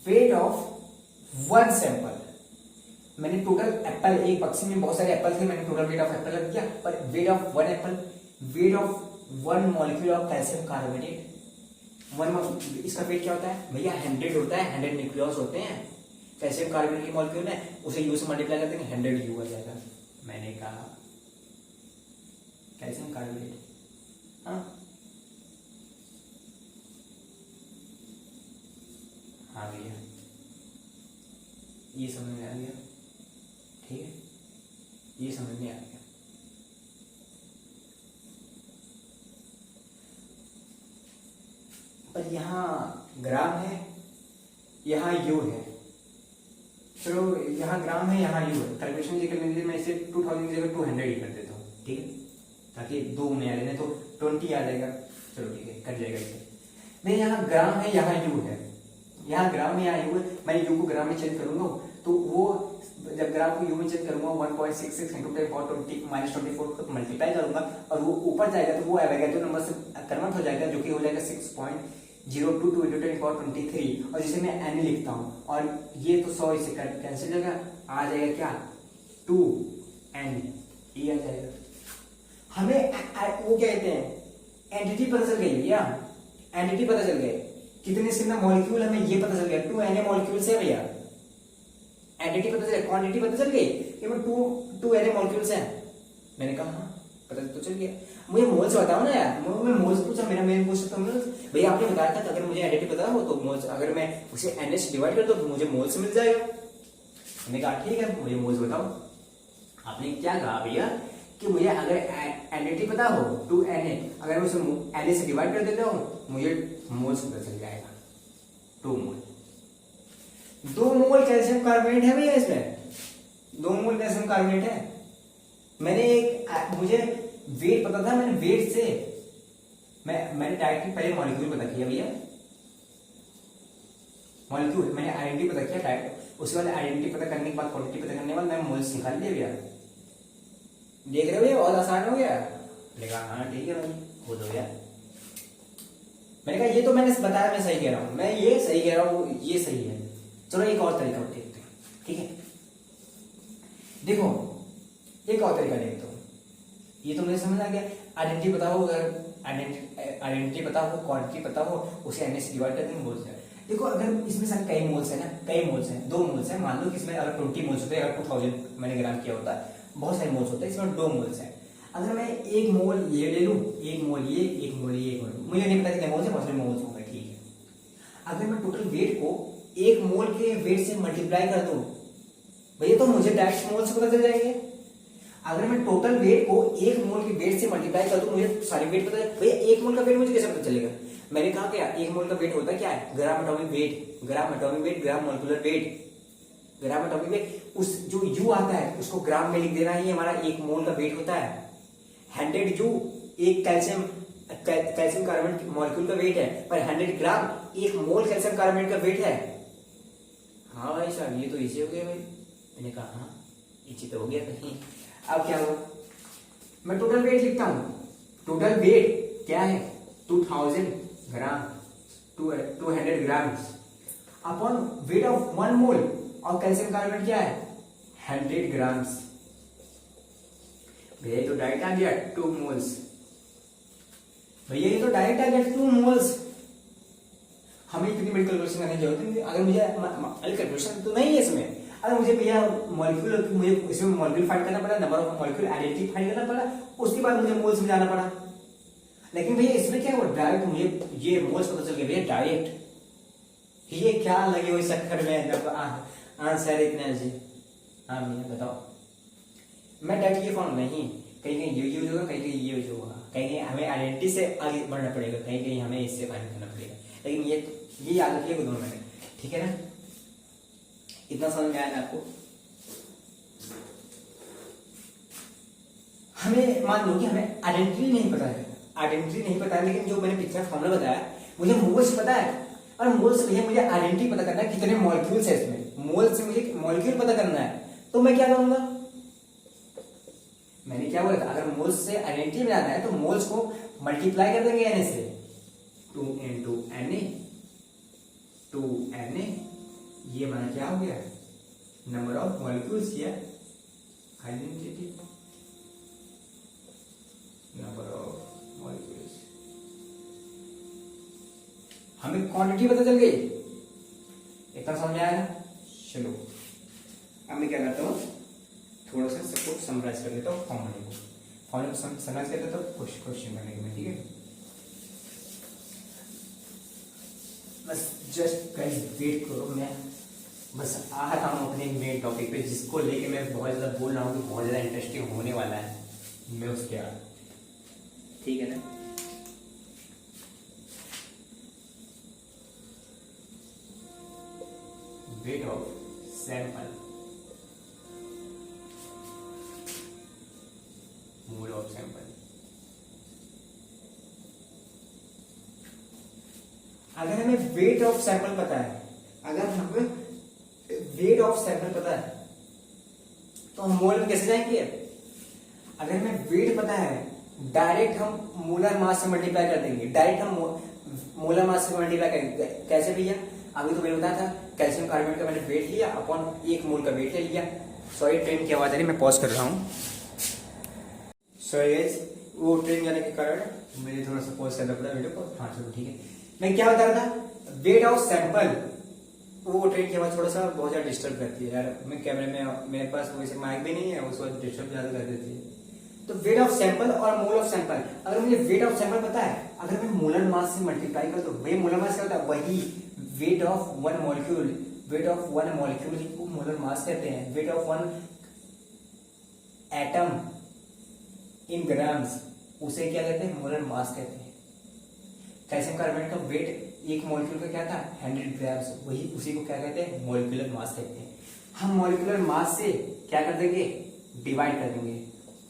weight of one sample. मैंने टोटल एप्पल, एक बक्से में बहुत सारे एप्पल थे, मैंने टोटल वेट ऑफ एप्पल रख दिया, पर weight of one Apple, weight of one molecule of calcium carbonate. इसका वेट क्या होता है भैया, 100 होता है, 100 न्यूक्लियस होते हैं कैल्शियम कार्बोनेट के मॉलिक्यूल में, उसे यू से मल्टीप्लाई करते हैं, 100 यू आ जाएगा। मैंने कहा कैल्शियम कार्बोनेट, हाँ भैया ये समझ में आ गया, ठीक है, ये समझ में आ गया। पर यहाँ ग्राम है, यहाँ यू है। चलो यहाँ ग्राम है, यहाँ यू है, कैलकुलेशन ये करने के लिए मैं इसे 2000 की जगह 200 ही कर देता हूँ, ठीक है, ताकि 2 में आ जाए तो 20 आ जाएगा। चलो ठीक है, कट जाएगा इसे। नहीं, यहाँ ग्राम है, यहाँ यू है, यहाँ ग्राम में, यहाँ यू है। मैं यू को ग्राम में चेंज करूंगा तो वो जब ग्राम को यू में चेंज करूंगा 1.66 × 10⁻24 को मल्टीप्लाई करूंगा और वो ऊपर जाएगा तो वो एवोगाड्रो नंबर से कन्वर्ट हो जाएगा, जो कि हो जाएगा 6.022 × 10⁻23। और जिसे मैं एन लिखता हूँ, और ये तो 100 इससे कैंसिल होगा, आ जाएगा क्या 2n, ये आ जाएगा। हमें वो क्या कहते हैं, एंटिटी पता चल गई भैया, एंटिटी पता चल गई, कितने से मॉलिक्यूल हमें ये पता चल गया, 2Na मॉलिक्यूल्स है भैया। एंटिटी पता चल गई, क्वांटिटी पता चल गई, केवल 2Na मॉलिक्यूल्स हैं। मैंने कहा हाँ पता तो चल गया, मुझे मोल्स बताओ ना यार। मैं मोल्स पूछा, मेरे पूछ सकता हूँ भैया, आपने बताया था अगर मुझे एंटिटी पता हो तो मोल्स, अगर मैं उसे Na से डिवाइड कर दो तो मुझे मोल्स मिल जाएगा। मैंने कहा ठीक है, मुझे मोल्स बताओ। आपने क्या कहा भैया कि मुझे अगर एंटिटी पता हो 2Na, अगर मैं उसे Na से डिवाइड कर देता हूँ मुझे मोल्स पता चल जाएगा, 2 मोल। 2 मोल कैल्शियम कार्बोनेट है भैया, इसमें 2 मोल कैल्शियम कार्बोनेट है। मुझे वेट पता था, मैंने वेट से मैंने डायरेक्टली पहले मॉलिक्यूल पता किया भैया, मॉलिक्यूल मैंने आइडेंटिटी पता किया डायरेक्ट, उसके बाद आइडेंटिटी पता करने के बाद क्वांटिटी पता करने के बाद मैं मोल्स निकाल लिया भैया। देख रहे हो भैया, बहुत आसान हो गया। मैंने कहा हाँ ठीक है भाई, हो तो गया। मैंने कहा ये तो मैंने बताया, मैं सही कह रहा हूँ, मैं ये सही कह रहा हूँ, ये सही है। चलो एक और तरीका देखते हैं, ठीक है। देखो एक और तरीका देखता हूँ, ये तो मुझे समझ आ गया। आइडेंटिटी पता हो, अगर आइडेंटिटी पता हो, क्वांटिटी पता हो, उसे Na से डिवाइड कर देंगे, मोल्स है। देखो अगर इसमें सारे कई मोल्स है ना, कई मोल्स हैं, 2 मोल्स हैं, मान लो कि इसमें अगर 20 मोल्स होते हैं, अगर 2000 मैंने ग्राम किया होता है, बहुत सारे मोल्स होते हैं, इसमें 2 मोल्स हैं। अगर मैं 1 मोल ये ले लूं, 1 मोल ये, 1 मोल ये, 1 मोल, मुझे नहीं पता कितने मोल्स हैं, बहुत सारे मोल्स होंगे, ठीक है। अगर मैं टोटल वेट को एक मोल के वेट से मल्टीप्लाई कर दो भैया तो मुझे डायरेक्ट मोल से पता चल जाएंगे। अगर मैं टोटल वेट को एक मोल के वेट से मल्टीप्लाई कर दूं मुझे सारी वेट पता चले। भैया एक मोल का वेट मुझे कैसे पता चलेगा? मैंने कहा क्या एक मोल का वेट होता क्या है? Gram atomic weight, gram atomic weight, gram molecular weight. Gram atomic weight उस जो यू आता है उसको ग्राम में लिख देना ही हमारा एक मोल का वेट होता है। 100 यू एक कैल्शियम कार्बोनेट मॉलिक्यूल का वेट है, पर 100 ग्राम एक मोल कैल्शियम कार्बोनेट का वेट है। हाँ भाई साहब ये तो इजी हो गया भाई। मैंने कहा हाँ इजी तो हो गया कहीं। अब क्या हुआ, मैं टोटल वेट लिखता हूं। टोटल वेट क्या है? 2000 ग्राम, 200 ग्राम अपॉन वेट ऑफ 1 मोल और कैल्शियम कार्बोनेट क्या है? 100 ग्राम्स। भैया ये तो डायरेक्ट आ गया 2 मोल्स। भैया ये तो डायरेक्ट आ गया 2 मोल्स। हमें इतनी बड़ी कैलकुलेशन करने की जरूरत नहीं। अगर मुझे कैलकुलेशन तो नहीं है इसमें। अगर मुझे भैया मॉलिक्यूल मुझे इसमें मॉलिक्यूल फाइंड करना पड़ा, number of molecule identity find करना पड़ा, उसके बाद मुझे मोल्स में जाना पड़ा। लेकिन भैया इसमें क्या हुआ, डायरेक्ट मुझे ये मोल्स पता चल गया भैया डायरेक्ट। ये क्या लगे हुए चक्कर में जब आंसर इतना जी। हाँ भैया बताओ। मैं डायरेक्ट ये फॉर्म नहीं, कहीं कहीं ये यूज होगा, कहीं कहीं ये यूज होगा, कहीं कहीं हमें आइडेंटिटी से आगे बढ़ना पड़ेगा, कहीं कहीं हमें इससे फाइंड करना पड़ेगा। लेकिन ये याद रखिए दोनों में, ठीक है ना? इतना समझ में आया ना आपको? हमें मान लो कि हमें आइडेंटिटी नहीं पता है, आइडेंटिटी नहीं पता है, लेकिन जो मैंने पिछला फॉर्मूला बताया मुझे मोल्स पता है। और मोल से भैया मुझे आइडेंटिटी पता करना है कितने मॉलिक्यूल्स है इसमें। मोल से मुझे मॉलिक्यूल पता करना है, तो मैं क्या करूंगा? मैंने क्या बोला था, अगर मोल्स से आइडेंटिटी में जाना है तो मोल्स को मल्टीप्लाई कर देंगे Na से। 2 into Na, 2 Na, ये माना क्या हो गया? नंबर ऑफ मॉलिक्यूल्स या आइडेंटिटी, नंबर ऑफ मॉलिक्यूल्स। हमें क्वांटिटी पता चल गई। इतना समझ में आया ना? चलो अब मैं क्या करता हूँ, थोड़ा सा सबको समराइज कर लेता हूँ फॉर्मूले को। फॉर्मूले को समराइज कर लेता हूँ क्वेश्चन बनेगा में, ठीक है? बस जस्ट गाइस वेट करो, मैं बस आ रहा हूँ अपने मेन टॉपिक पे, जिसको लेके मैं बहुत ज़्यादा बोल रहा हूँ कि बहुत ज़्यादा इंटरेस्टिंग होने वाला है। मैं उसके आ, ठीक है ना? Weight of sample, mole of sample. अगर हमें वेट ऑफ सैंपल पता है, अगर हमें वेट ऑफ सैंपल पता है तो हम मोल में कैसे जाएंगे? अगर हमें वेट पता है डायरेक्ट हम मोलर मास से मल्टीप्लाई कर देंगे। डायरेक्ट हम मोलर मास से मल्टीप्लाई करेंगे। कैसे भैया? अभी तो मैंने बताया था कैल्शियम कार्बोनेट का मैंने वेट लिया अपॉन एक मोल का वेट ले लिया। सॉरी ट्रेन की आवाज आ रही है, मैं पॉज कर रहा हूँ। सॉरी गाइस, वो ट्रेन जाने के कारण मुझे थोड़ा सा पॉज करना पड़ा वीडियो को। हाँ चलो ठीक है। मैं क्या बता रहा था, वेट ऑफ सैंपल। वो ट्रेन की आवाज थोड़ा सा बहुत ज्यादा डिस्टर्ब करती है यार। मैं कैमरे में मेरे पास वैसे माइक भी नहीं है, उस वक्त डिस्टर्ब ज्यादा कर देती है। तो वेट ऑफ सैंपल और मोल ऑफ सैंपल, अगर मुझे वेट ऑफ सैंपल पता है, अगर मैं मोलर मास से मल्टीप्लाई कर दो, वही मोलर मास क्या होता है? वही weight of one molecule. Weight of one molecule को मोलर मास कहते हैं। Weight of one atom in grams, उसे क्या कहते हैं? मोलर मास कहते हैं। कैल्शियम कार्बोनेट का वेट एक मॉलिक्यूल का क्या था? 100 ग्राम्स, वही उसी को क्या कहते हैं? मॉलिक्यूलर मास कहते हैं। हम मॉलिक्यूलर मास से क्या कर देंगे? डिवाइड कर देंगे।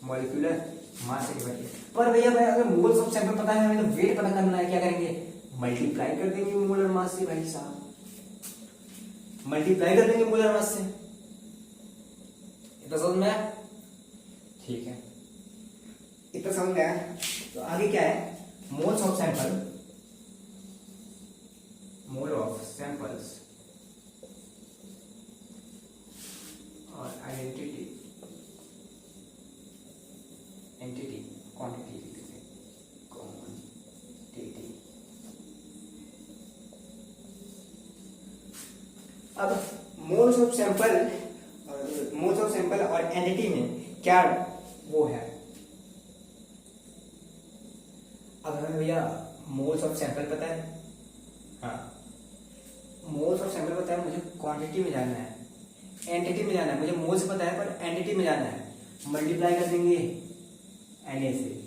मॉलिक्यूलर मास से डिवाइड। पर भैया भाई अगर मोल्स ऑफ सैंपल पता है, हमें तो वेट पता करना है, क्या करेंगे? मल्टीप्लाई कर देंगे मोलर मास से। भाई साहब मल्टीप्लाई कर देंगे मोलर मास से। इतना समझ में आया? ठीक है, इतना समझ में आया। तो आगे क्या है? Moles of sample, mole of samples और आइडेंटिटी, एंटिटी, क्वांटिटी, क्वांटिटी। अब मोल्स ऑफ सैंपल और एंटिटी में क्या वो है? अब हमें भैया मोल्स ऑफ सैंपल पता है, हाँ, मोल्स और सैंपल पता है, मुझे क्वांटिटी में जाना है, एंटिटी में जाना है। मुझे मोल्स पता है पर एंटिटी में जाना है, मल्टीप्लाई कर देंगे Na से।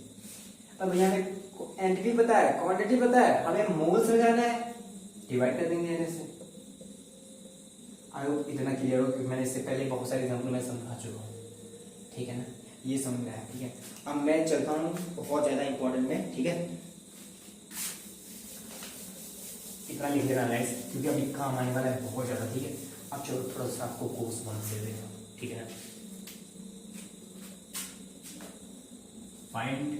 अब भैया हमें एंटिटी पता है, क्वांटिटी पता है, हमें मोल्स में जाना है, डिवाइड कर देंगे Na से। आई होप इतना क्लियर हो, क्योंकि मैंने इससे पहले बहुत सारे एग्जाम्पल में समझा चुका हूँ, ठीक है ना, ये समझ में आया, ठीक है। अब मैं चलता हूँ बहुत ज्यादा इंपॉर्टेंट में, ठीक है, इतना लिख लेना गाइस, क्योंकि अभी काम आने वाला है बहुत ज्यादा, ठीक है। अब चलो थोड़ा सा आपको कोर्स बन से देगा, ठीक है ना। फाइंड,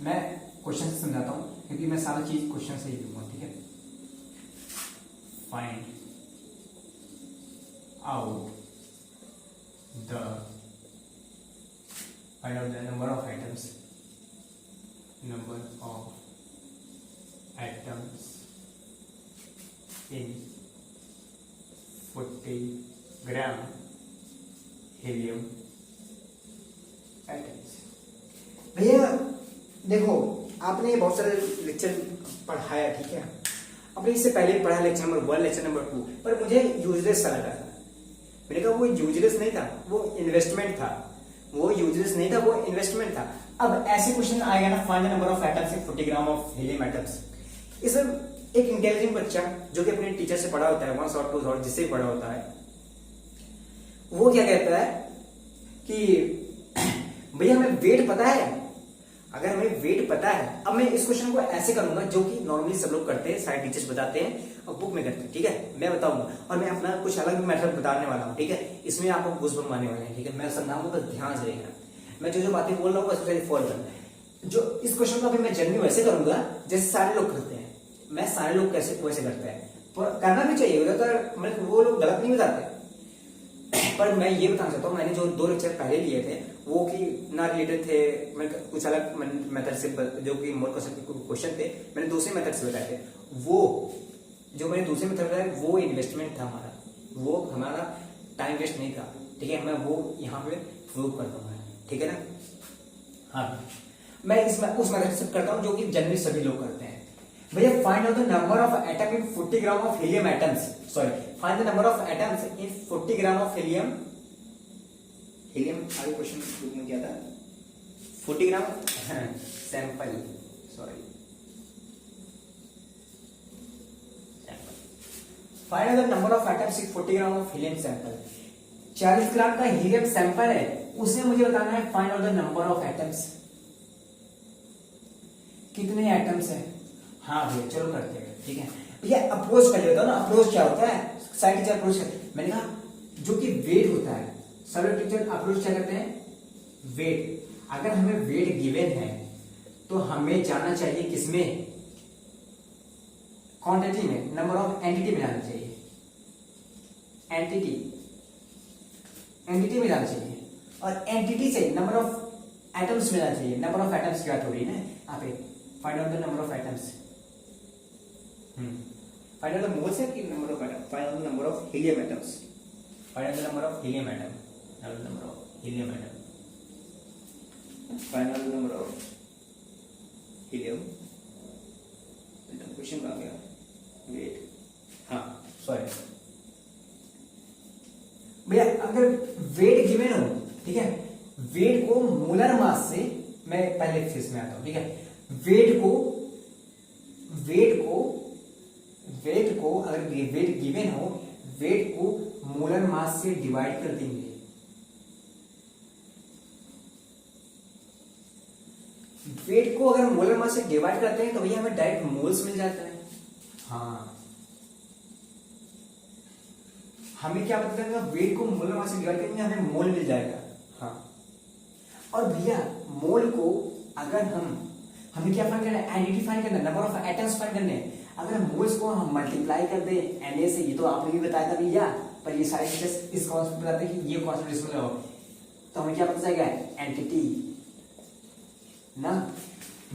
मैं क्वेश्चन से समझाता हूँ, क्योंकि मैं सारा चीज क्वेश्चन से ही दूंगा, ठीक है। Find out the number of atoms in 40 gram helium atoms। भैया देखो, आपने बहुत सारे लेक्चर पढ़ाया, ठीक है, आपने इससे पहले पढ़ा लेक्चर नंबर 1, लेक्चर नंबर 2, पर मुझे यूजलेस सा लगा था। मैंने कहा वो यूजलेस नहीं था, वो इन्वेस्टमेंट था, वो यूजलेस नहीं था, वो इन्वेस्टमेंट था। अब ऐसे क्वेश्चन आएगा ना, find the number of atoms in 40 gram of helium atoms. इसमें एक इंटेलिजेंट बच्चा जो कि अपने टीचर से पढ़ा होता है, 1 शॉट 2 शॉट जिससे पढ़ा होता है, वो क्या कहता है कि भैया हमें वेट पता है। अगर हमें वेट पता है, अब मैं इस क्वेश्चन को ऐसे करूंगा जो कि नॉर्मली सब लोग करते हैं, सारे टीचर्स बताते हैं और बुक में करते हैं, ठीक है। मैं बताऊंगा और मैं अपना कुछ अलग मेथड बताने वाला हूँ, ठीक है। इसमें आपको गूज़बम्प आने वाले हैं, ठीक है। मैं समझाऊंगा, बस ध्यान से देखना। मैं जो जो बातें बोल रहा हूँ बस उसे फॉलो करना है। जो इस क्वेश्चन को अभी मैं जनरली वैसे करूंगा जैसे सारे लोग करते हैं। मैं सारे लोग कैसे वैसे करते हैं, करना भी चाहिए, मतलब वो लोग गलत नहीं बताते। पर मैं ये बताना चाहता हूँ, मैंने जो 2 लेक्चर पहले लिए थे वो कि ना रिलेटेड थे, मैं कुछ अलग मेथड से, जो कि मोर क्वेश्चन थे, मैंने दूसरे मेथड से बताए थे। वो जो मैंने दूसरे मेथड बताया वो इन्वेस्टमेंट था हमारा, वो हमारा टाइम वेस्ट नहीं था, ठीक है। मैं वो यहाँ पे प्रूव कर दूंगा, ठीक है ना। हाँ, मैं उस मेथड से करता हूँ जो कि जनरली सभी लोग करते हैं। भैया find out the number of atom in 40 gram of helium atoms, sorry, find the number of atoms in 40 gram of helium. आगे क्वेश्चन बुक में क्या था, 40 gram sample, sorry, find out the number of atoms in 40 gram of helium sample. 40 ग्राम का helium sample है, उसमें मुझे बताना है find out the number of atoms, कितने एटम्स है। हाँ भैया चलो करते हैं, ठीक है। भैया अप्रोच कर लेता हूं ना, अप्रोच क्या होता है, साइड टीचर अप्रोच मैंने कहा जो कि वेट होता है, सब टीचर अप्रोच क्या करते हैं, वेट। अगर हमें वेट गिवन है तो हमें जाना चाहिए किसमें, क्वांटिटी में, नंबर ऑफ एंटिटी में जाना चाहिए, एंटिटी में जाना चाहिए, और एंटिटी से नंबर ऑफ एटम्स में जाना चाहिए। नंबर ऑफ एटम्स की बात हो रही है ना यहाँ पे, find out the number of atoms, find out the moles है कि number of atom, find out the number of helium atoms, find out the number of helium atom, number of helium atom, find out the number of helium atom. Question कहाँ गया, wait, हाँ sorry भैया, अगर wait given हो, ठीक है, wait को molar mass से, मैं पहले फेस में आता हूं, ठीक है। वेट को अगर वेट गिवन हो, वेट को मोलर मास से डिवाइड कर देंगे। वेट को अगर मोलर मास से डिवाइड करते हैं तो भैया हमें डायरेक्ट मोल्स मिल जाता है। हाँ, हमें क्या पता चलेगा, वेट को मोलर मास से डिवाइड करेंगे हमें मोल मिल जाएगा। हाँ, और भैया मोल को अगर हमें क्या फाइंड करना है, एंटिटी फाइंड करना है, नंबर ऑफ एटम्स फाइंड करने हैं। अगर मोल्स को हम मल्टीप्लाई कर दें Na से, ये तो आपने भी बताया था भैया, पर ये सारे टीचर्स इस कॉन्सेप्ट बताते हैं कि ये कॉन्सेप्ट इसमें लगाओ, तो हमें क्या पता चलेगा, एंटिटी ना।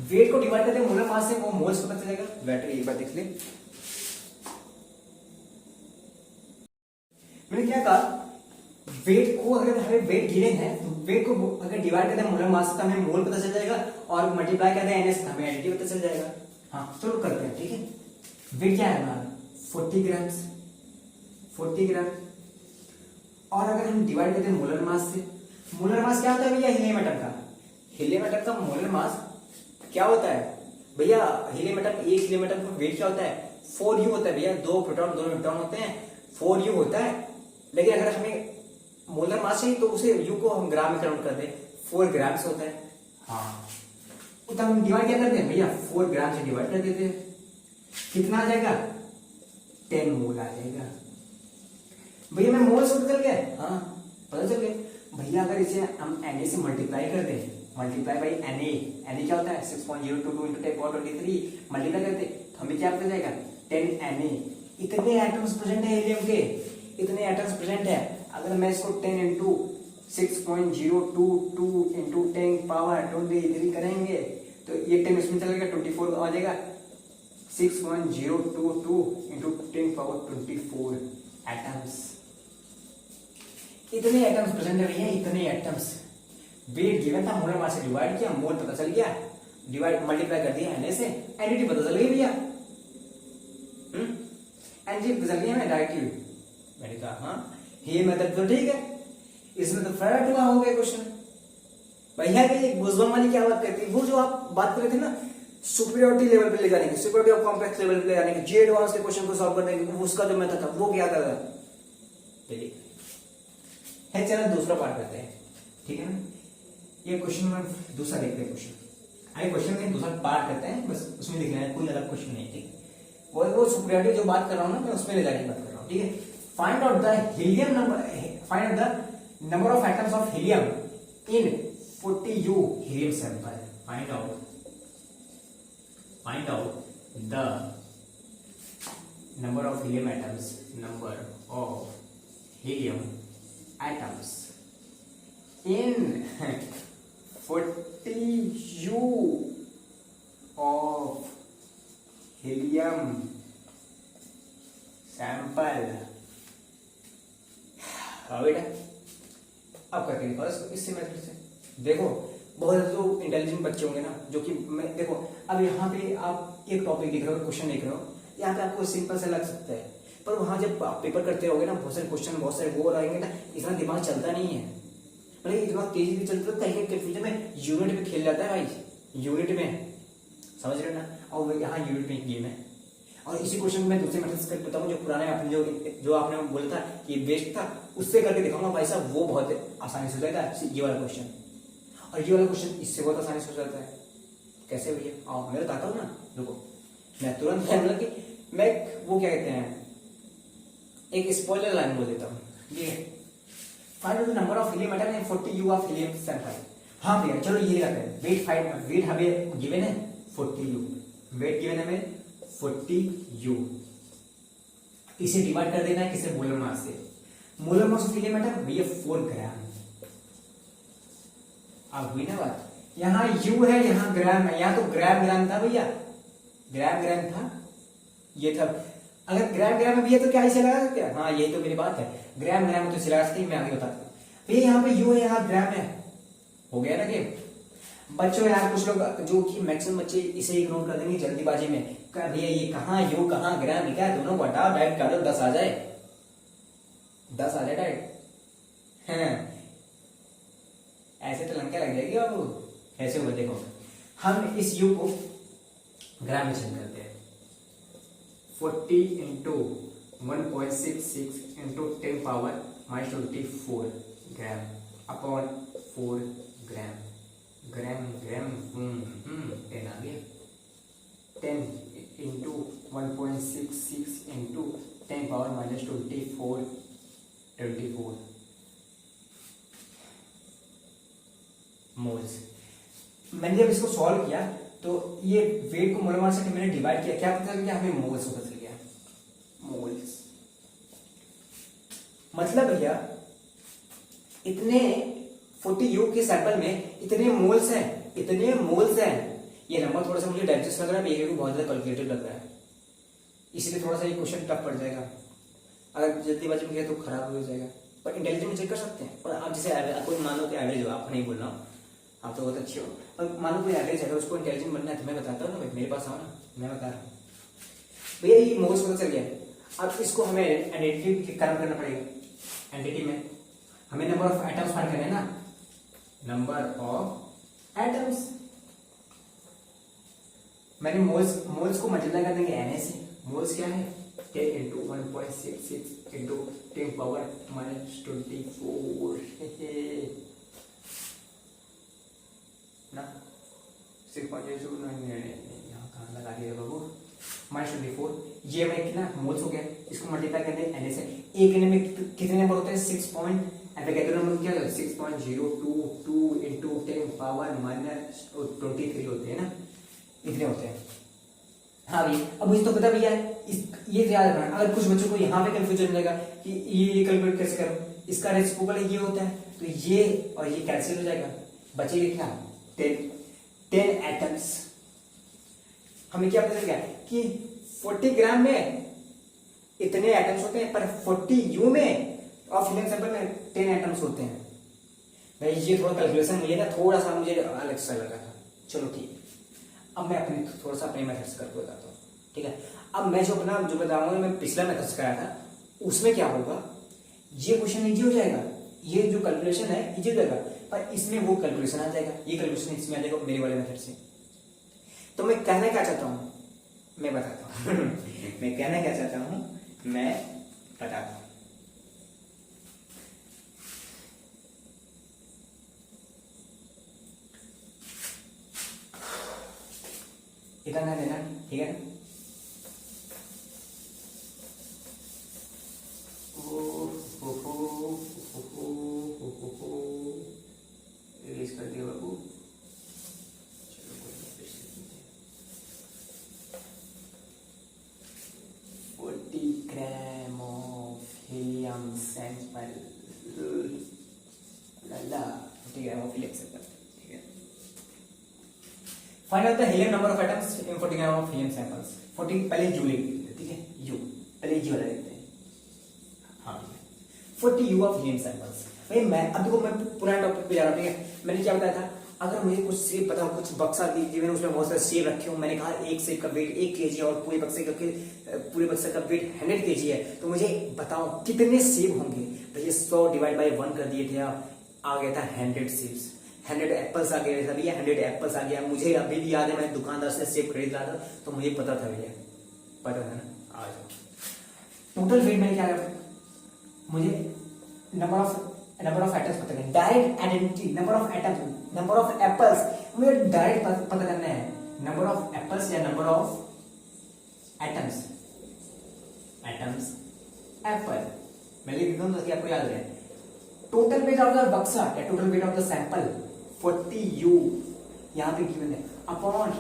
वेट को डिवाइड करते हैं मोलर मास से, वो मोल्स को पता चलेगा। बैटरी एक बार देख ले, मैंने क्या कहा, वेट को अगर हमें वेट गिवन है तो वेट को अगर डिवाइड करते हैं मोलर मास से तो हमें मोल पता चल जाएगा, और मल्टीप्लाई करते हैं Na से हमें एंटिटी पता चल जाएगा। हाँ चलो करते हैं, ठीक है। वेट क्या है हमारा, 40 ग्राम्स, 40 ग्राम। और अगर हम डिवाइड करते हैं मोलर मास से, मोलर मास क्या होता है भैया हीलियम एटम का? हीलियम एटम का मोलर मास क्या होता है भैया? हीलियम एटम, एक हीलियम एटम का वेट क्या होता है? 4u होता है भैया। 2 प्रोटॉन 2 न्यूट्रॉन होते हैं, 4u होता है। लेकिन अगर हमें मोलर मास चाहिए तो उसे u को हम ग्राम में कन्वर्ट कर दें, 4 ग्राम से होता है। हाँ, तो हम डिवाइड क्या करते हैं भैया? 4 ग्राम से डिवाइड कर देते हैं। कितना आ जाएगा? 10 मोल आ जाएगा। भैया मैं मोल से पता चल गया? हाँ पता चल गया भैया। अगर इसे हम Na से मल्टीप्लाई कर दें, मल्टीप्लाई बाई Na क्या होता है? 6.022 into 10 power 23 मल्टीप्लाई करते तो हमें क्या पता जाएगा? 10 Na। इतने एटम्स प्रेजेंट है हीलियम के, इतने एटम्स प्रेजेंट है। अगर मैं इसको 10 इंटू 6.022 इंटू 10 पावर 23 करेंगे तो ये 10 इसमें चला गया, 24 आ जाएगा। 6.022 इंटू 10 पावर 24 एटम्स। इतने एटम्स प्रेजेंट है भैया, इतने एटम्स। वेट गिवन था, मोलर मास से डिवाइड किया, मोल पता चल गया, डिवाइड मल्टीप्लाई कर दिया Na से, एनर्जी पता चल गई भैया। एनर्जी पता चल गई हमें डायरेक्टली। मैंने कहा हाँ ये मेथड तो ठीक है, इसमें तो फ्लैट हुआ हो गया क्वेश्चन। भैया ये बुजबम वाली क्या बात करती है? वो जो आप बात कर रहे थे ना सुपीरियरिटी लेवल पे ले जाने की, सुपीरियरिटी ऑफ कॉम्प्लेक्स लेवल पे ले जाने की, जे एडवांस के क्वेश्चन को सॉल्व करने की, उसका जो मेथड था वो क्या था? चलिए है, चलो दूसरा पार्ट करते हैं, ठीक है ना? ये क्वेश्चन में दूसरा देखते हैं क्वेश्चन। आइए क्वेश्चन में दूसरा पार्ट करते हैं, बस उसमें लिखना है, कोई अलग क्वेश्चन नहीं। ठीक है, वो सुपीरियरिटी जो बात कर रहा हूँ ना मैं उसमें ले जाने की बात कर रहा हूँ। ठीक है, find out the helium number, find out the number of atoms of helium in 40u helium sample. Find out the number of helium atoms, number of helium atoms in 40u of helium sample। बेटा अब करके दिखाओ इसको इससे method से। देखो बहुत जो इंटेलिजेंट बच्चे होंगे ना, जो कि मैं देखो अब यहाँ पे आप एक टॉपिक लिख रहे हो, क्वेश्चन लिख रहे हो, यहाँ पे आपको सिंपल से लग सकता है, पर वहां जब आप पेपर करते रहोगे ना, बहुत सारे क्वेश्चन बहुत सारे वो रहेंगे ना, इतना दिमाग चलता नहीं है। मतलब दिमाग तेजी भी चलता है, कहीं कंफ्यूजन में यूनिट में खेल जाता है भाई, यूनिट में, समझ रहे हो ना? और यहाँ यूनिट में गेम है। और इसी क्वेश्चन में मैं दूसरे मेथड से बताऊँ, जो पुराने आपने जो आपने बोला था कि बेस्ट था, उससे करके दिखाऊंगा भाई साहब, वो बहुत आसानी से हो जाएगा ये वाला क्वेश्चन। और ये वाला क्वेश्चन इससे बहुत आसानी से हो जाता है। कैसे भैया? आओ मैं बताता हूँ ना, देखो मैं तुरंत मतलब कि मैं वो क्या कहते हैं, एक स्पॉइलर लाइन बोल देता हूँ। ये find out the number of helium atom in 40u of helium sample. हाँ भैया चलो ये करते हैं। वेट हमें गिवन है 40u, वेट गिवन है हमें 40u। इसे डिवाइड कर देना है किसे? मोलर मास से। Molar mass of helium atom भैया 4 ग्राम। अब हुई ना बात, यहाँ u है, यहाँ ग्राम है, यहाँ तो ग्राम था भैया, ग्राम था, ये था। अगर ग्राम में भी है तो क्या इसे लगा सकते हैं? हाँ यही तो मेरी बात है, ग्राम तो इसे लगा सकते हैं। मैं आगे बताता हूँ भैया, यहाँ पे u है, यहाँ ग्राम है, हो गया ना गेम। बच्चों यार कुछ लोग जो कि मैक्सिमम बच्चे इसे इग्नोर कर देंगे जल्दीबाजी में, भैया ये कहाँ u कहाँ ग्राम, क्या दोनों को हटाओ, डायरेक्ट कर दो, 10 आ जाए, 10 आ जाए डायरेक्ट। हाँ ऐसे तो लंका लग जाएगी बाबू। कैसे हुआ देखो, हम इस u को ग्राम में चेंज करते हैं। 40 इंटू 1.66 इंटू 10 पावर -24 ग्राम अपॉन 4 ग्राम। 10 आ गया। 10 इंटू 1.66 इंटू 10 पावर -24 मोल्स। मैंने जब इसको सॉल्व किया तो ये वेट को मोलर मास से मैंने डिवाइड किया, क्या पता चल गया हमें? मोल्स पता चल गया, मोल्स। मतलब भैया इतने 40u के सैंपल में इतने मोल्स हैं, इतने मोल्स हैं। ये नंबर थोड़ा सा मुझे डाइजेस्ट लग रहा है, ये भी बहुत ज्यादा कैलकुलेटेड लग रहा है, इसलिए थोड़ा सा ये क्वेश्चन टफ पड़ जाएगा। अगर जल्दीबाजी में किया तो खराब हो जाएगा, पर इंटेलिजेंट में चेक कर सकते हैं। और आप जैसे कोई मान लो कि एवरेज हो, आप नहीं बोल रहा हूँ, आप तो बहुत अच्छे हो, और मान लो कोई एवरेज है, उसको इंटेलिजेंट बनना है तो मैं बताता हूँ ना भाई, मेरे पास आओ ना, मैं बता रहा हूँ भैया। ये मोल्स पता चल गया। अब इसको हमें एडिटिव कर्म करना पड़ेगा। एडिटिव में हमें नंबर ऑफ एटम्स फाइंड करना है ना, नंबर ऑफ एटम्स। मैंने मोल्स को मल्टीप्लाई कर देंगे Na से। मोल्स क्या है 10 इंटू 1.66 इंटू 10 पावर -24 ना 6.82 यहाँ कहाँ लगा दिया बाबू, -24। ये मैं कितना मोल्स हो गया, इसको मल्टीप्लाई कर दें Na से। एक Na में कितने नंबर होते हैं 6 पॉइंट, नंबर क्या है 6.022 इंटू 10 पावर -23 होते हैं ना, इतने होते हैं। हाँ भैया, अब मुझे तो पता भैया ये याद रखना। अगर कुछ बच्चों को यहाँ पे कंफ्यूजन रहेगा कि ये कैलकुलेट कैसे करूं, इसका रेसिप्रोकल ये होता है, तो ये और ये कैंसिल हो जाएगा, बचेगा क्या 10 एटम्स। हमें क्या पता चल गया कि 40 ग्राम में इतने एटम्स होते हैं, पर 40 यू में ऑफ हीलियम सैंपल में 10 एटम्स होते हैं। भाई ये थोड़ा कैलकुलेशन मुझे ना थोड़ा सा मुझे अलग सा लगा था। चलो ठीक है, अब मैं अपने थोड़ा सा अपने मेथड से करके बताता हूँ, ठीक है। अब मैं जो बताऊंगा, मैं पिछला मेथड से कराया था, उसमें क्या होगा, ये क्वेश्चन इजी हो जाएगा, ये जो कैलकुलेशन है इजी हो जाएगा, पर इसमें वो कैलकुलेशन आ जाएगा, ये कैलकुलेशन इसमें आ जाएगा मेरे वाले मेथड से। तो मैं कहना क्या चाहता हूँ मैं बताता हूँ मैं कहना क्या चाहता हूँ मैं बताता हूँ। इतना देना, ठीक है। रिलीज कर दिया बाबू। चलो कोई 40 ग्राम ऑफ हीलियम सैंपल, ठीक है, ऑफ हीलियम सैंपल, ठीक है। Find out the helium number of atoms in 40 gram of helium samples. 40 पहले यू लिख लेते हैं, ठीक है, यू पहले यू वाला लिखते हैं। हाँ 40 यू ऑफ हीलियम सैंपल्स। भाई मैं अब देखो, मैं पुराने टॉपिक पे जा रहा हूँ, ठीक है। मैंने क्या बताया था, अगर मुझे कुछ सेब पता हो, कुछ बक्सा दी उसमें बहुत सारे सेब रखे हो, मैंने कहा एक सेब का वेट 1 kg और पूरे बक्से का वेट 100 kg है, तो मुझे बताओ कितने सेब होंगे। भैया 100 डिवाइड बाई 1 कर दिए थे, आ गया था 100 सेब्स, 100 एप्पल्स आ गए थे भैया, 100 एप्पल्स आ गया। मुझे अभी भी याद है, मैं दुकानदार से सेब खरीद रहा था, तो मुझे पता था भैया, पता था ना। आ जाओ टोटल वेट मैंने क्या, मुझे नंबर ऑफ एटम्स पता करना है, direct identity, number of atoms, number of apples मुझे डायरेक्ट पता करना है, नंबर ऑफ एप्पल्स या नंबर ऑफ एटम्स एप्पल मैं लिख देता हूं ताकि आपको याद रहे। टोटल वेट ऑफ द बक्सा या total weight of the sample 40 you यहां पे गिवन है, upon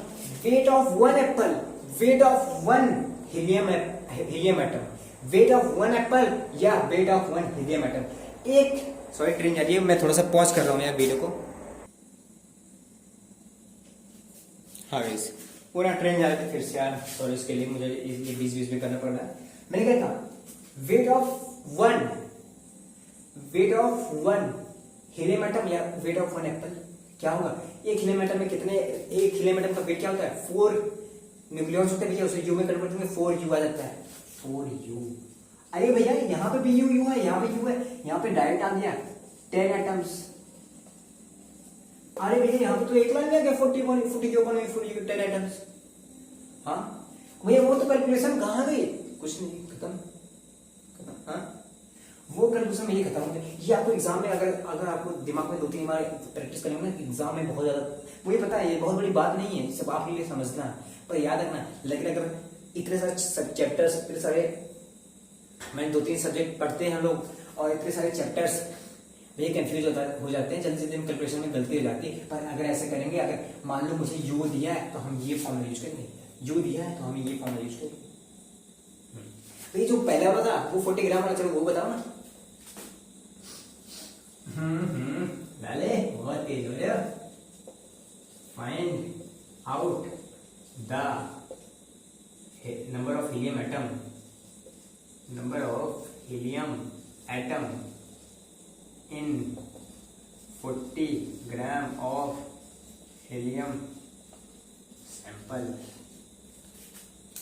weight of 1 Apple, weight of 1 helium atom, weight of 1 Apple या वेट ऑफ 1 हीलियम एटम। एक सॉरी ट्रेन जा रही है, मैं थोड़ा सा पॉज कर रहा हूँ यार वीडियो को। हाँ गाइस, पूरा ट्रेन जा रहा था फिर से यार, सॉरी इसके लिए मुझे ये बीच में करना पड़ रहा है। मैंने क्या कहा, weight of one helium atom या वेट ऑफ 1 एप्पल क्या होगा। एक हीलियम एटम में कितने, एक हीलियम एटम का वेट क्या होता है 4 न्यूक्लियॉन्स होते हैं भैया, उसे यू में कन्वर्ट करेंगे 4 यू आ जाता है, 4 यू। अरे भैया यहाँ पे भी यू है, यहाँ पे यू है, यहाँ पे डायरेक्ट आ गया 10 एटम्स। अरे भैया यहाँ पे तो एक लाइन में आ गया 40 10 एटम्स। हाँ भैया वो तो कैलकुलेशन कहाँ गई, कुछ नहीं, खत्म। हाँ वो कैलकुलेशन में ये खत्म हो गया। ये आपको एग्जाम में अगर आपको दिमाग में 2-3 बार प्रैक्टिस करेंगे ना, एग्जाम में बहुत ज्यादा, मुझे पता है ये बहुत बड़ी बात नहीं है, सब आपके लिए समझना, पर याद रखना। लेकिन अगर इतने सारे चैप्टर्स, इतने सारे मैंने 2-3 सब्जेक्ट पढ़ते हैं हम लोग, और इतने सारे चैप्टर्स ये कंफ्यूज हो जाते हैं, जल्दी जल्दी कैलकुलेशन में गलती हो जाती है। पर अगर ऐसे करेंगे, अगर मान लो मुझे यू दिया है तो हम ये फॉर्मूला यूज करेंगे, यू दिया है तो हम ये फॉर्मूला यूज करेंगे। तो ये जो पहला वाला था वो 40 ग्राम वाला, चलो वो बताओ ना। डाले बहुत तेज हो रहे हो। Find out the number of helium atom, number of helium atom in 40 gram of helium sample।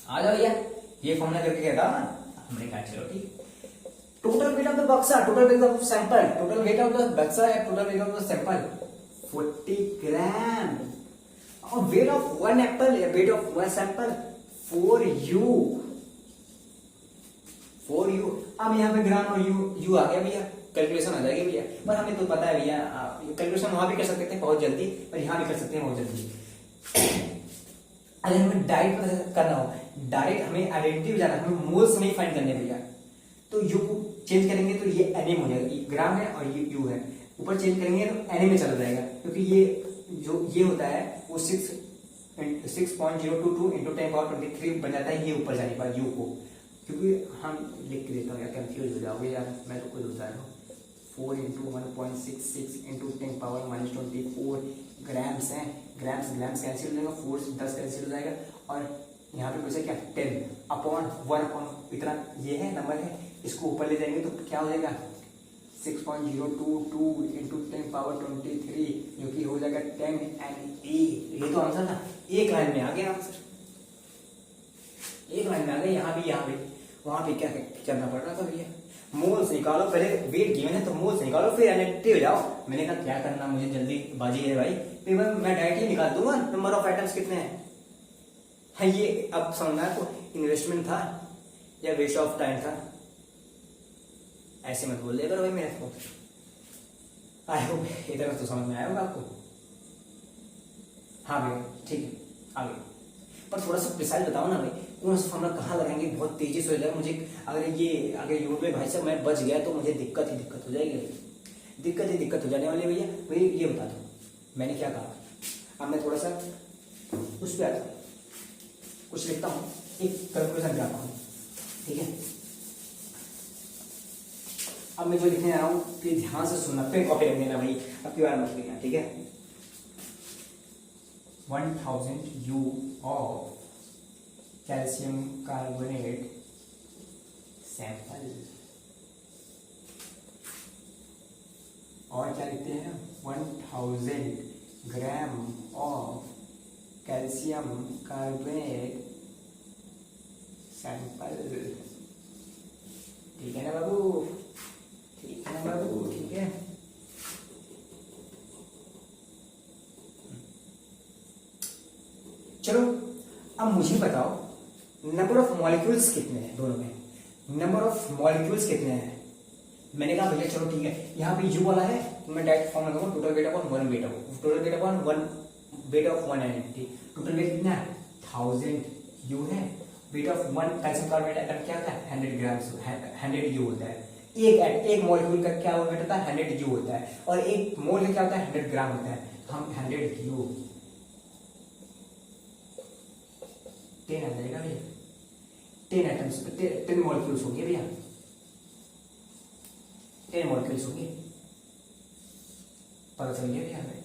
आ जाओ भैया, ये फॉर्मूला करके कहता ना, हमने कहा चलो ठीक। टोटल वेट ऑफ द बक्सा, total weight of sample, total weight of the बक्सा है, total weight of the sample 40 ग्राम। और weight of one Apple, weight of one sample 4u, 4u। अब यहाँ पे ग्राम और यू आ गया भैया, कैलकुलेशन आ जाएगी भैया। पर हमें तो पता है भैया, कैलकुलेशन वहां भी कर सकते थे बहुत जल्दी, और यहाँ भी कर सकते हैं बहुत जल्दी। अगर हमें डायरेक्ट करना हो, डायरेक्ट हमें आइडेंटिटी जाना, हमें मोल्स नहीं फाइंड करने भैया, तो यू चेंज करेंगे तो ये एनएम हो जाएगा, ये ग्राम है और ये यू है, ऊपर चेंज करेंगे तो एनएम में चला जाएगा, क्योंकि ये जो ये होता है वो 6.022 इंटू 10⁻23 बन जाता है ये ऊपर जाने पर यू को। क्योंकि हम लिख के देता हूँ यार, कंफ्यूज हो जाओगे यार, मैं तो खुद होता है 4 इंटू 1.66 इंटू 10⁻24 ग्राम्स हैं, ग्राम्स कैंसिल हो जाएगा, 4 से 10 कैंसिल हो जाएगा, और यहाँ पे बचा क्या 10/1 इतना ये है नंबर है, इसको ऊपर ले जाएंगे तो क्या हो जाएगा 6.022 इंटू 10⁻23 जो कि हो जाएगा 10 एंड ये तो आंसर था, एक लाइन में आ गया आंसर, एक लाइन में आ गया। यहाँ भी वहां भी क्या करना पड़ रहा था भैया, मोल्स निकालो, पहले वेट गिवन है तो मोल्स निकालो फिर आइडेंटिटी हो जाओ। मैंने कहा क्या करना, मुझे जल्दी बाजी है भाई, फिर मैं डायरेक्ट ही निकाल दूंगा नंबर ऑफ आइटम्स कितने हैं। है ये अब समझना को इन्वेस्टमेंट था या वेस्ट ऑफ टाइम था, ऐसे मत बोल देगा भाई मेरे को। आई होप इधर तो समझ में आया होगा आपको। हाँ भैया ठीक है आ गए, पर थोड़ा सा प्रिसाइज बताओ ना भाई, कौन सा फॉर्मूला कहाँ लगाएंगे, बहुत तेजी से हो जाएगा मुझे। अगर यूट्यूब में भाई साहब मैं बच गया तो मुझे दिक्कत हो जाएगी, दिक्कत हो जाने वाली है भैया। ये बता दो मैंने क्या कहा। अब मैं थोड़ा सा उस पर आता हूँ, कुछ लिखता हूँ, एक कैलकुलेशन कराता हूँ, ठीक है। अब मैं जो लिखने जा रहा हूँ प्लीज ध्यान से सुनना, पेन कॉपी रख देना भाई, अब की बार मत लिखना, ठीक है। 1000 U of calcium carbonate sample, और क्या लिखते हैं 1000 gram of calcium carbonate sample. ठीक है ना बाबू, ठीक है ना बाबू, ठीक है। चलो अब मुझे बताओ नंबर ऑफ मॉलिक्यूल्स कितने हैं दोनों में, नंबर ऑफ मॉलिक्यूल्स कितने हैं। मैंने कहा भैया चलो ठीक है, यहाँ पे यू वाला है तो मैं डायरेक्ट फॉर्म लगाऊंगा total weight upon one weight upon total weight upon one weight of one NAT. Total weight कितना है 1000 यू है, weight of one calcium carbonate atom क्या होता है 100 ग्राम्स, 100 यू होता है। एक मॉलिक्यूल का क्या वेट होता है 100 यू होता है, और एक मोल का क्या होता है 100 ग्राम होता है। हम 100 यू 10 आ जाएगा भैया, 10 एटम्स 10 मॉलिक्यूल्स होंगे भैया, 10 मॉलिक्यूल्स होंगे, पता चल गया भैया हमें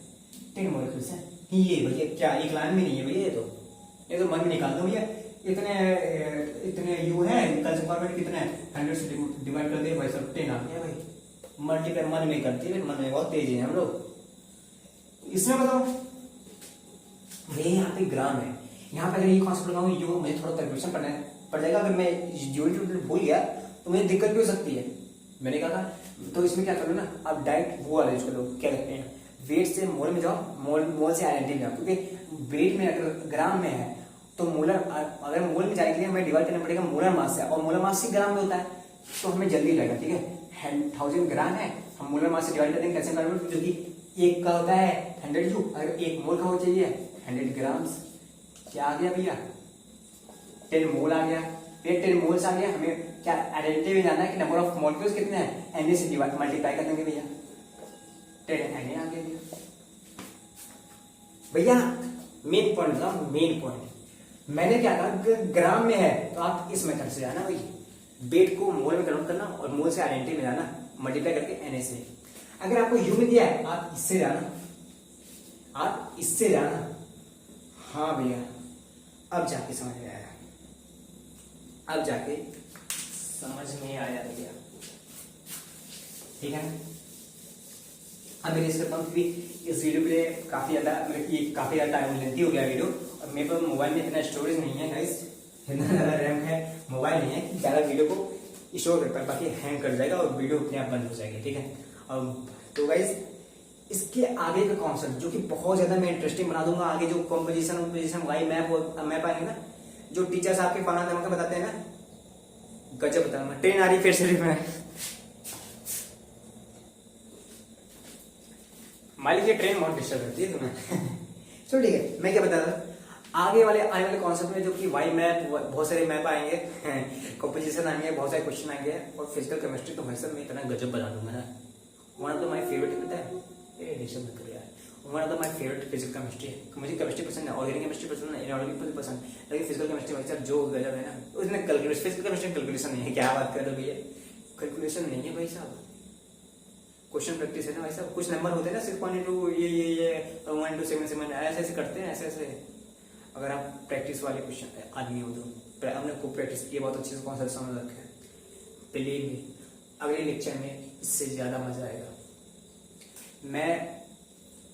10 मॉलिक्यूल्स हैं। ये भैया क्या एक लाइन में नहीं है भैया, ये तो मन में निकाल दो भैया। इतने यू है, कैल्शियम कार्बोनेट कितने हैं 100 से डिवाइड कर दिए भाई सब 10 आ गया भाई। मल्टीप्लाई मन में करते हैं, मन में बहुत तेज है हम लोग। इसमें बताओ भैया यहाँ पे ग्राम है, यहाँ पे अगर ये कॉन्सेप्ट लगाऊं यू, मुझे थोड़ा कैलकुलेशन पड़ जाएगा। अगर मैं यूनिट भूल गया तो मुझे दिक्कत भी हो सकती है। मैंने कहा था तो इसमें क्या करो ना, आप डायरेक्ट वो वाला यूज करो, क्या कहते हैं वेट से मोल में जाओ, मोल से आइडेंटिटी में जाओ, क्योंकि वेट में अगर ग्राम में है तो मोलर, अगर मोल में जाने के लिए हमें डिवाइड करना पड़ेगा मोलर मास से, और मोलर मास ही ग्राम में होता है तो हमें जल्दी लगेगा, ठीक है। 1000 ग्राम है, हम मोलर मास से डिवाइड कर देंगे कैल्शियम कार्बोनेट, जो कि एक का होता है 100 यू, अगर एक मोल का हो चाहिए 100 ग्राम्स, क्या आ गया भैया 10 मोल आ गया। फिर 10 मोल्स आ गया, हमें क्या आइडेंटिटी में जाना है कि नंबर ऑफ मॉलिक्यूल्स कितने हैं, एन से डिवाइड मल्टीप्लाई कर देंगे भैया, 10 एन आ गया भैया। मेन पॉइंट था, मेन पॉइंट मैंने क्या कहा, ग्राम में है तो आप इस मेथड से जाना भाई, वेट को मोल में कन्वर्ट करना और मोल से आइडेंटिटी में जाना, मल्टीप्लाई करके एन से। अगर आपको यू में दिया है आप इससे जाना, आप इससे जाना। हाँ भैया अब जाके समझ में आया, अब जाके समझ में आया भैया, ठीक है। अब मैं करता हूँ क्योंकि इस वीडियो के लिए काफी ज्यादा टाइम लेंथी हो गया वीडियो, और मेरे पास मोबाइल में इतना स्टोरेज नहीं है गाइस, इतना ज़्यादा रैम है, मोबाइल नहीं है कि ज़्यादा वीडियो को स्टोर कर पाए, बाकी हैंग कर जाएगा और वीडियो अपने आप बंद हो जाएगी, ठीक है। और तो गाइस इसके आगे का कॉन्सेप्ट जो कि बहुत ज़्यादा मैं इंटरेस्टिंग बना दूंगा, आगे जो कॉम्पोजिशन वाई मैप आएंगे ना, जो टीचर्स आपके फलाना दिमाग बताते हैं ना, गजब बताऊंगा। ट्रेन आ रही फिर से मैं मालिक ये ट्रेन बहुत डिस्टर्ब करती है तुम्हें चलो ठीक है, मैं क्या बता रहा था, आगे वाले आने वाले कॉन्सेप्ट में जो कि वाई मैप, बहुत सारे मैप आएंगे, कॉम्पोजिशन आएंगे, बहुत सारे क्वेश्चन आएंगे, और फिजिकल केमिस्ट्री तो भाई साहब मैं इतना गजब बना दूंगा ना। One of the my favourite पता है, ये डिस्टर्ब मत करो यार, one of the my favourite physical chemistry है। मुझे केमिस्ट्री पसंद है, ऑर्गेनिक केमिस्ट्री पसंद है, इनऑर्गेनिक पसंद है, लेकिन फिजिकल केमिस्ट्री भाई साहब जो गजब है ना, उसमें कैलकुलेशन, फिजिकल केमिस्ट्री कैलकुलेशन नहीं है, क्या बात कर रहे हो भैया, कैलकुलेशन नहीं है भाई साहब, क्वेश्चन प्रैक्टिस है ना भाई साहब। कुछ नंबर होते हैं ना 6.2 ये 1 2 7 7 ऐसे ऐसे करते हैं, ऐसे ऐसे। अगर आप प्रैक्टिस वाले क्वेश्चन आदमी हो तो हमने खूब प्रैक्टिस की, बहुत अच्छे से कॉन्सेप्ट समझ रखे हैं, बिलीव मी अगले लेक्चर में इससे ज्यादा मजा आएगा। मैं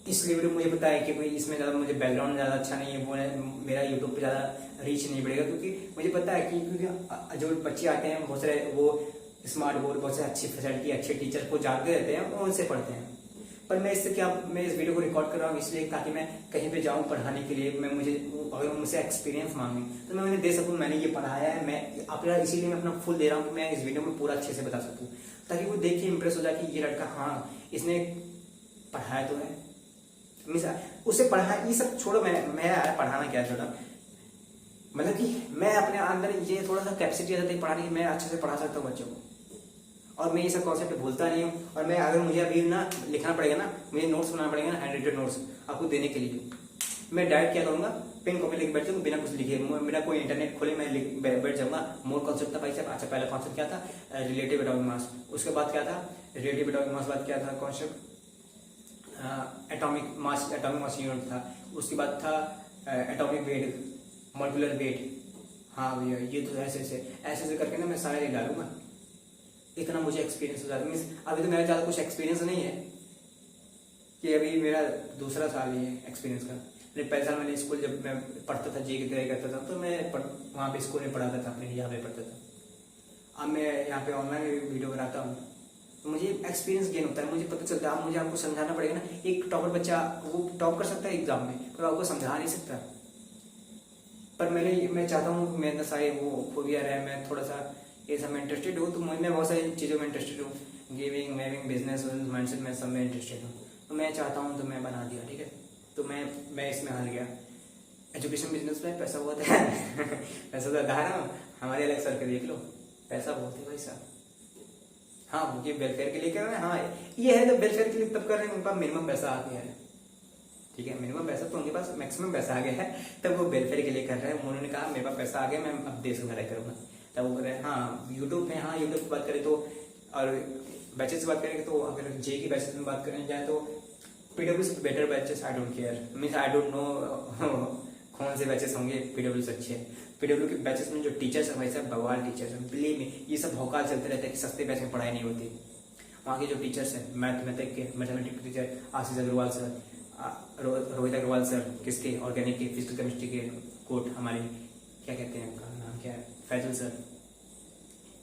इसलिए वीडियो मुझे पता है कि भाई इसमें ज़्यादा मुझे बैकग्राउंड ज़्यादा अच्छा नहीं है, वो मेरा यूट्यूब पे ज़्यादा रीच नहीं बढ़ेगा, क्योंकि मुझे पता है कि क्योंकि जो बच्चे आते हैं बहुत सारे वो स्मार्ट बोर्ड, बहुत से अच्छी फैसिलिटी, अच्छे टीचर को जानते रहते हैं, वो उनसे पढ़ते हैं। पर मैं इससे क्या, मैं इस वीडियो को रिकॉर्ड कर रहा हूँ इसलिए ताकि मैं कहीं पे जाऊँ पढ़ाने के लिए, मैं मुझे अगर मुझसे एक्सपीरियंस मांगे तो मैं उन्हें दे सकूँ, मैंने ये पढ़ाया है, मैं अपना इसीलिए मैं अपना फुल दे रहा हूँ कि मैं इस वीडियो में पूरा अच्छे से बता सकूँ, ताकि वो देख के इम्प्रेस हो जाए कि ये लड़का हाँ इसने पढ़ाया तो है, उससे पढ़ा। ये सब छोड़ो, मैं पढ़ाना क्या छोड़ा, मतलब कि मैं अपने अंदर ये थोड़ा सा कैपेसिटी आ जाती है पढ़ाने की, मैं अच्छे से पढ़ा सकता हूँ बच्चों को, और मैं ये सब कॉन्सेप्ट भूलता नहीं हूँ। और मैं अगर मुझे अभी ना लिखना पड़ेगा ना, मुझे नोट्स बनाना पड़ेगा ना, हैंड रिटेड नोट्स आपको देने के लिए, मैं डायरेक्ट क्या करूँगा, पेन कॉपी लेके बैठ जाऊँ बिना कुछ लिखे, मेरा कोई इंटरनेट खोले मैं बैठ जाऊँगा। मोर कॉन्सेप्ट था भाई साहब, अच्छा पहला कॉन्सेप्ट क्या था, रिलेटिव एटॉमिक मास, उसके बाद क्या था रिलेटिव एटॉमिक मास, बाद क्या था कॉन्सेप्ट एटॉमिक मास यूनिट था, उसके बाद था एटॉमिक वेट, मॉलिक्यूलर वेट। हाँ भैया ये तो ऐसे ऐसे करके ना मैं सारे डालूंगा, इतना मुझे एक्सपीरियंस हो जाता है। मीन्स अभी तो मेरा ज़्यादा कुछ एक्सपीरियंस नहीं है, कि अभी मेरा दूसरा साल ही है एक्सपीरियंस का। पहले साल मैंने स्कूल जब मैं पढ़ता था, जी की तैयारी करता था, तो मैं वहाँ पे स्कूल में पढ़ाता था, अपने यहाँ पे पढ़ता था। अब मैं यहाँ पे ऑनलाइन वीडियो बनाता हूँ, तो मुझे एक्सपीरियंस गेन होता है, मुझे पता चलता है। अब मुझे आपको समझाना पड़ेगा ना, एक टॉपर बच्चा वो टॉप कर सकता है एग्जाम में, पर आपको समझा नहीं सकता। पर मैं चाहता हूँ मेरे अंदर सारे वो खूबियाँ रहे, मैं थोड़ा सा ये सब में इंटरेस्टेड हूँ, तो मैं बहुत सारी चीज़ों में इंटरेस्टेड हूँ, गेमिंग वेविंग बिजनेस माइंडसेट में सब में इंटरेस्टेड हूँ, तो मैं चाहता हूँ तो मैं बना दिया, ठीक है। तो मैं इसमें हार गया। एजुकेशन बिजनेस में पैसा बहुत है पैसा तो रहा ना, हमारे अलग सर के देख लो, पैसा बहुत है भाई साहब। हाँ मुझे वेलफेयर के लिए कर रहे हैं, हाँ ये है तो वेलफेयर के लिए तब कर रहे हैं उनके पास मिनिमम पैसा आ गया है, ठीक है, मिनिमम पैसा तो उनके पास मैक्सिमम पैसा आ गया है, तब वो वेलफेयर के लिए कर रहे हैं। उन्होंने कहा मेरे पास पैसा आ गया, मैं अब देश में भलाई करूंगा, तब वो कर रहे हैं। हाँ यूट्यूब में, हाँ यूट्यूब की बात करें तो, और बैचेस की बात करेंगे तो, अगर जे की बैचेस में बात करें जाए तो पीडब्ल्यू से better batches I don't care, means I don't know कौन से बैचेस होंगे पीडब्ल्यू से अच्छे। पीडब्ल्यू के बैचेस में जो टीचर्स है भाई साहब बवाल टीचर्स है, बिलीव मी। ये सब भौकाल चलते रहते हैं कि सस्ते बैच में पढ़ाई नहीं होती। वहाँ के जो टीचर्स हैं, मैथमेटिक्स के teacher Ashish Agarwal sir, Rohit Agarwal sir, किसके ऑर्गेनिक के, फिजिकल केमिस्ट्री के कोट हमारे, क्या कहते हैं उनका नाम क्या है, Faizal sir,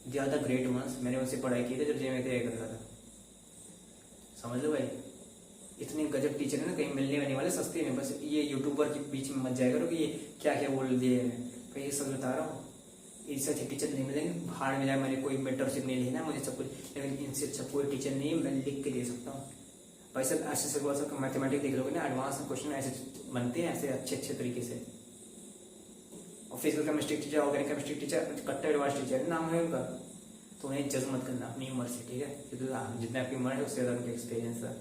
they are the great ones. मैंने उनसे पढ़ाई की थी जब जे में तैयारी कर रहा था, समझ लो भाई। इतने गजब टीचर है ना, कहीं मिलने वाले वाले सस्ते में, बस ये यूट्यूबर के बीच में मत जाएगा कि ये क्या क्या बोल दिए हैं, ये सब बता रहा हूँ। इससे अच्छे टीचर नहीं मिलेंगे, भाड़ में जाए। मैंने कोई मेंटरशिप नहीं लेना मुझे सब कुछ, लेकिन इनसे अच्छा कोई टीचर नहीं मैं लिख के दे सकता हूँ भाई साहब। ऐसे से बहुत सा मैथमेटिक्स देख लोगे ना, एडवांस क्वेश्चन ऐसे बनते हैं, ऐसे अच्छे तरीके से। और physical chemistry teacher, organic chemistry teacher, कट्टर एडवांस टीचर नाम है उनका, तो उन्हें जज मत करना अपनी उम्र से, ठीक है, क्योंकि जितने आपकी उम्र है उससे ज़्यादा उनका एक्सपीरियंस है।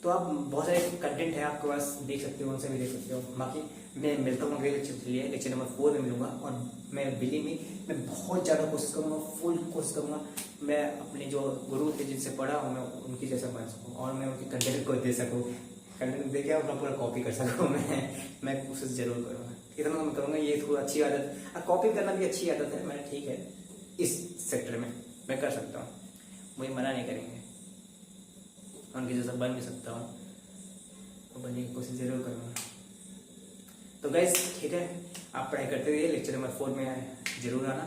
तो आप बहुत सारे कंटेंट है आपके पास, देख सकते हो, उनसे भी देख सकते हो। बाकी मैं मिलता हूँ अगले लेक्चर के लिए, लेक्चर नंबर 4 में मिलूंगा। और मैं बिलीव मी, मैं बहुत ज़्यादा कोशिश करूँगा, फुल कोशिश करूँगा मैं अपने जो गुरु थे जिनसे पढ़ा हूँ, मैं उनकी जैसा बन सकूँ और मैं उनके कंटेंट को दे सकूँ, कंटेंट दे के अपना पूरा कॉपी कर सकूँ। मैं कोशिश जरूर करूँगा, इतना तो मैं करूँगा। ये थोड़ा अच्छी आदत, कॉपी करना भी अच्छी आदत है, मैं ठीक है इस सेक्टर में मैं कर सकता हूँ, मुझे मना नहीं करेंगे, उनके जैसा बन भी सकता हूँ और बनने की कोशिश जरूर करूँगा। तो गाइस ठीक है, आप पढ़ाई करते रहिए, लेक्चर नंबर 4 में जरूर आना,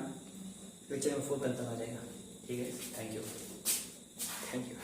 लेक्चर नंबर 4 कल तक आ जाएगा। ठीक है, थैंक यू।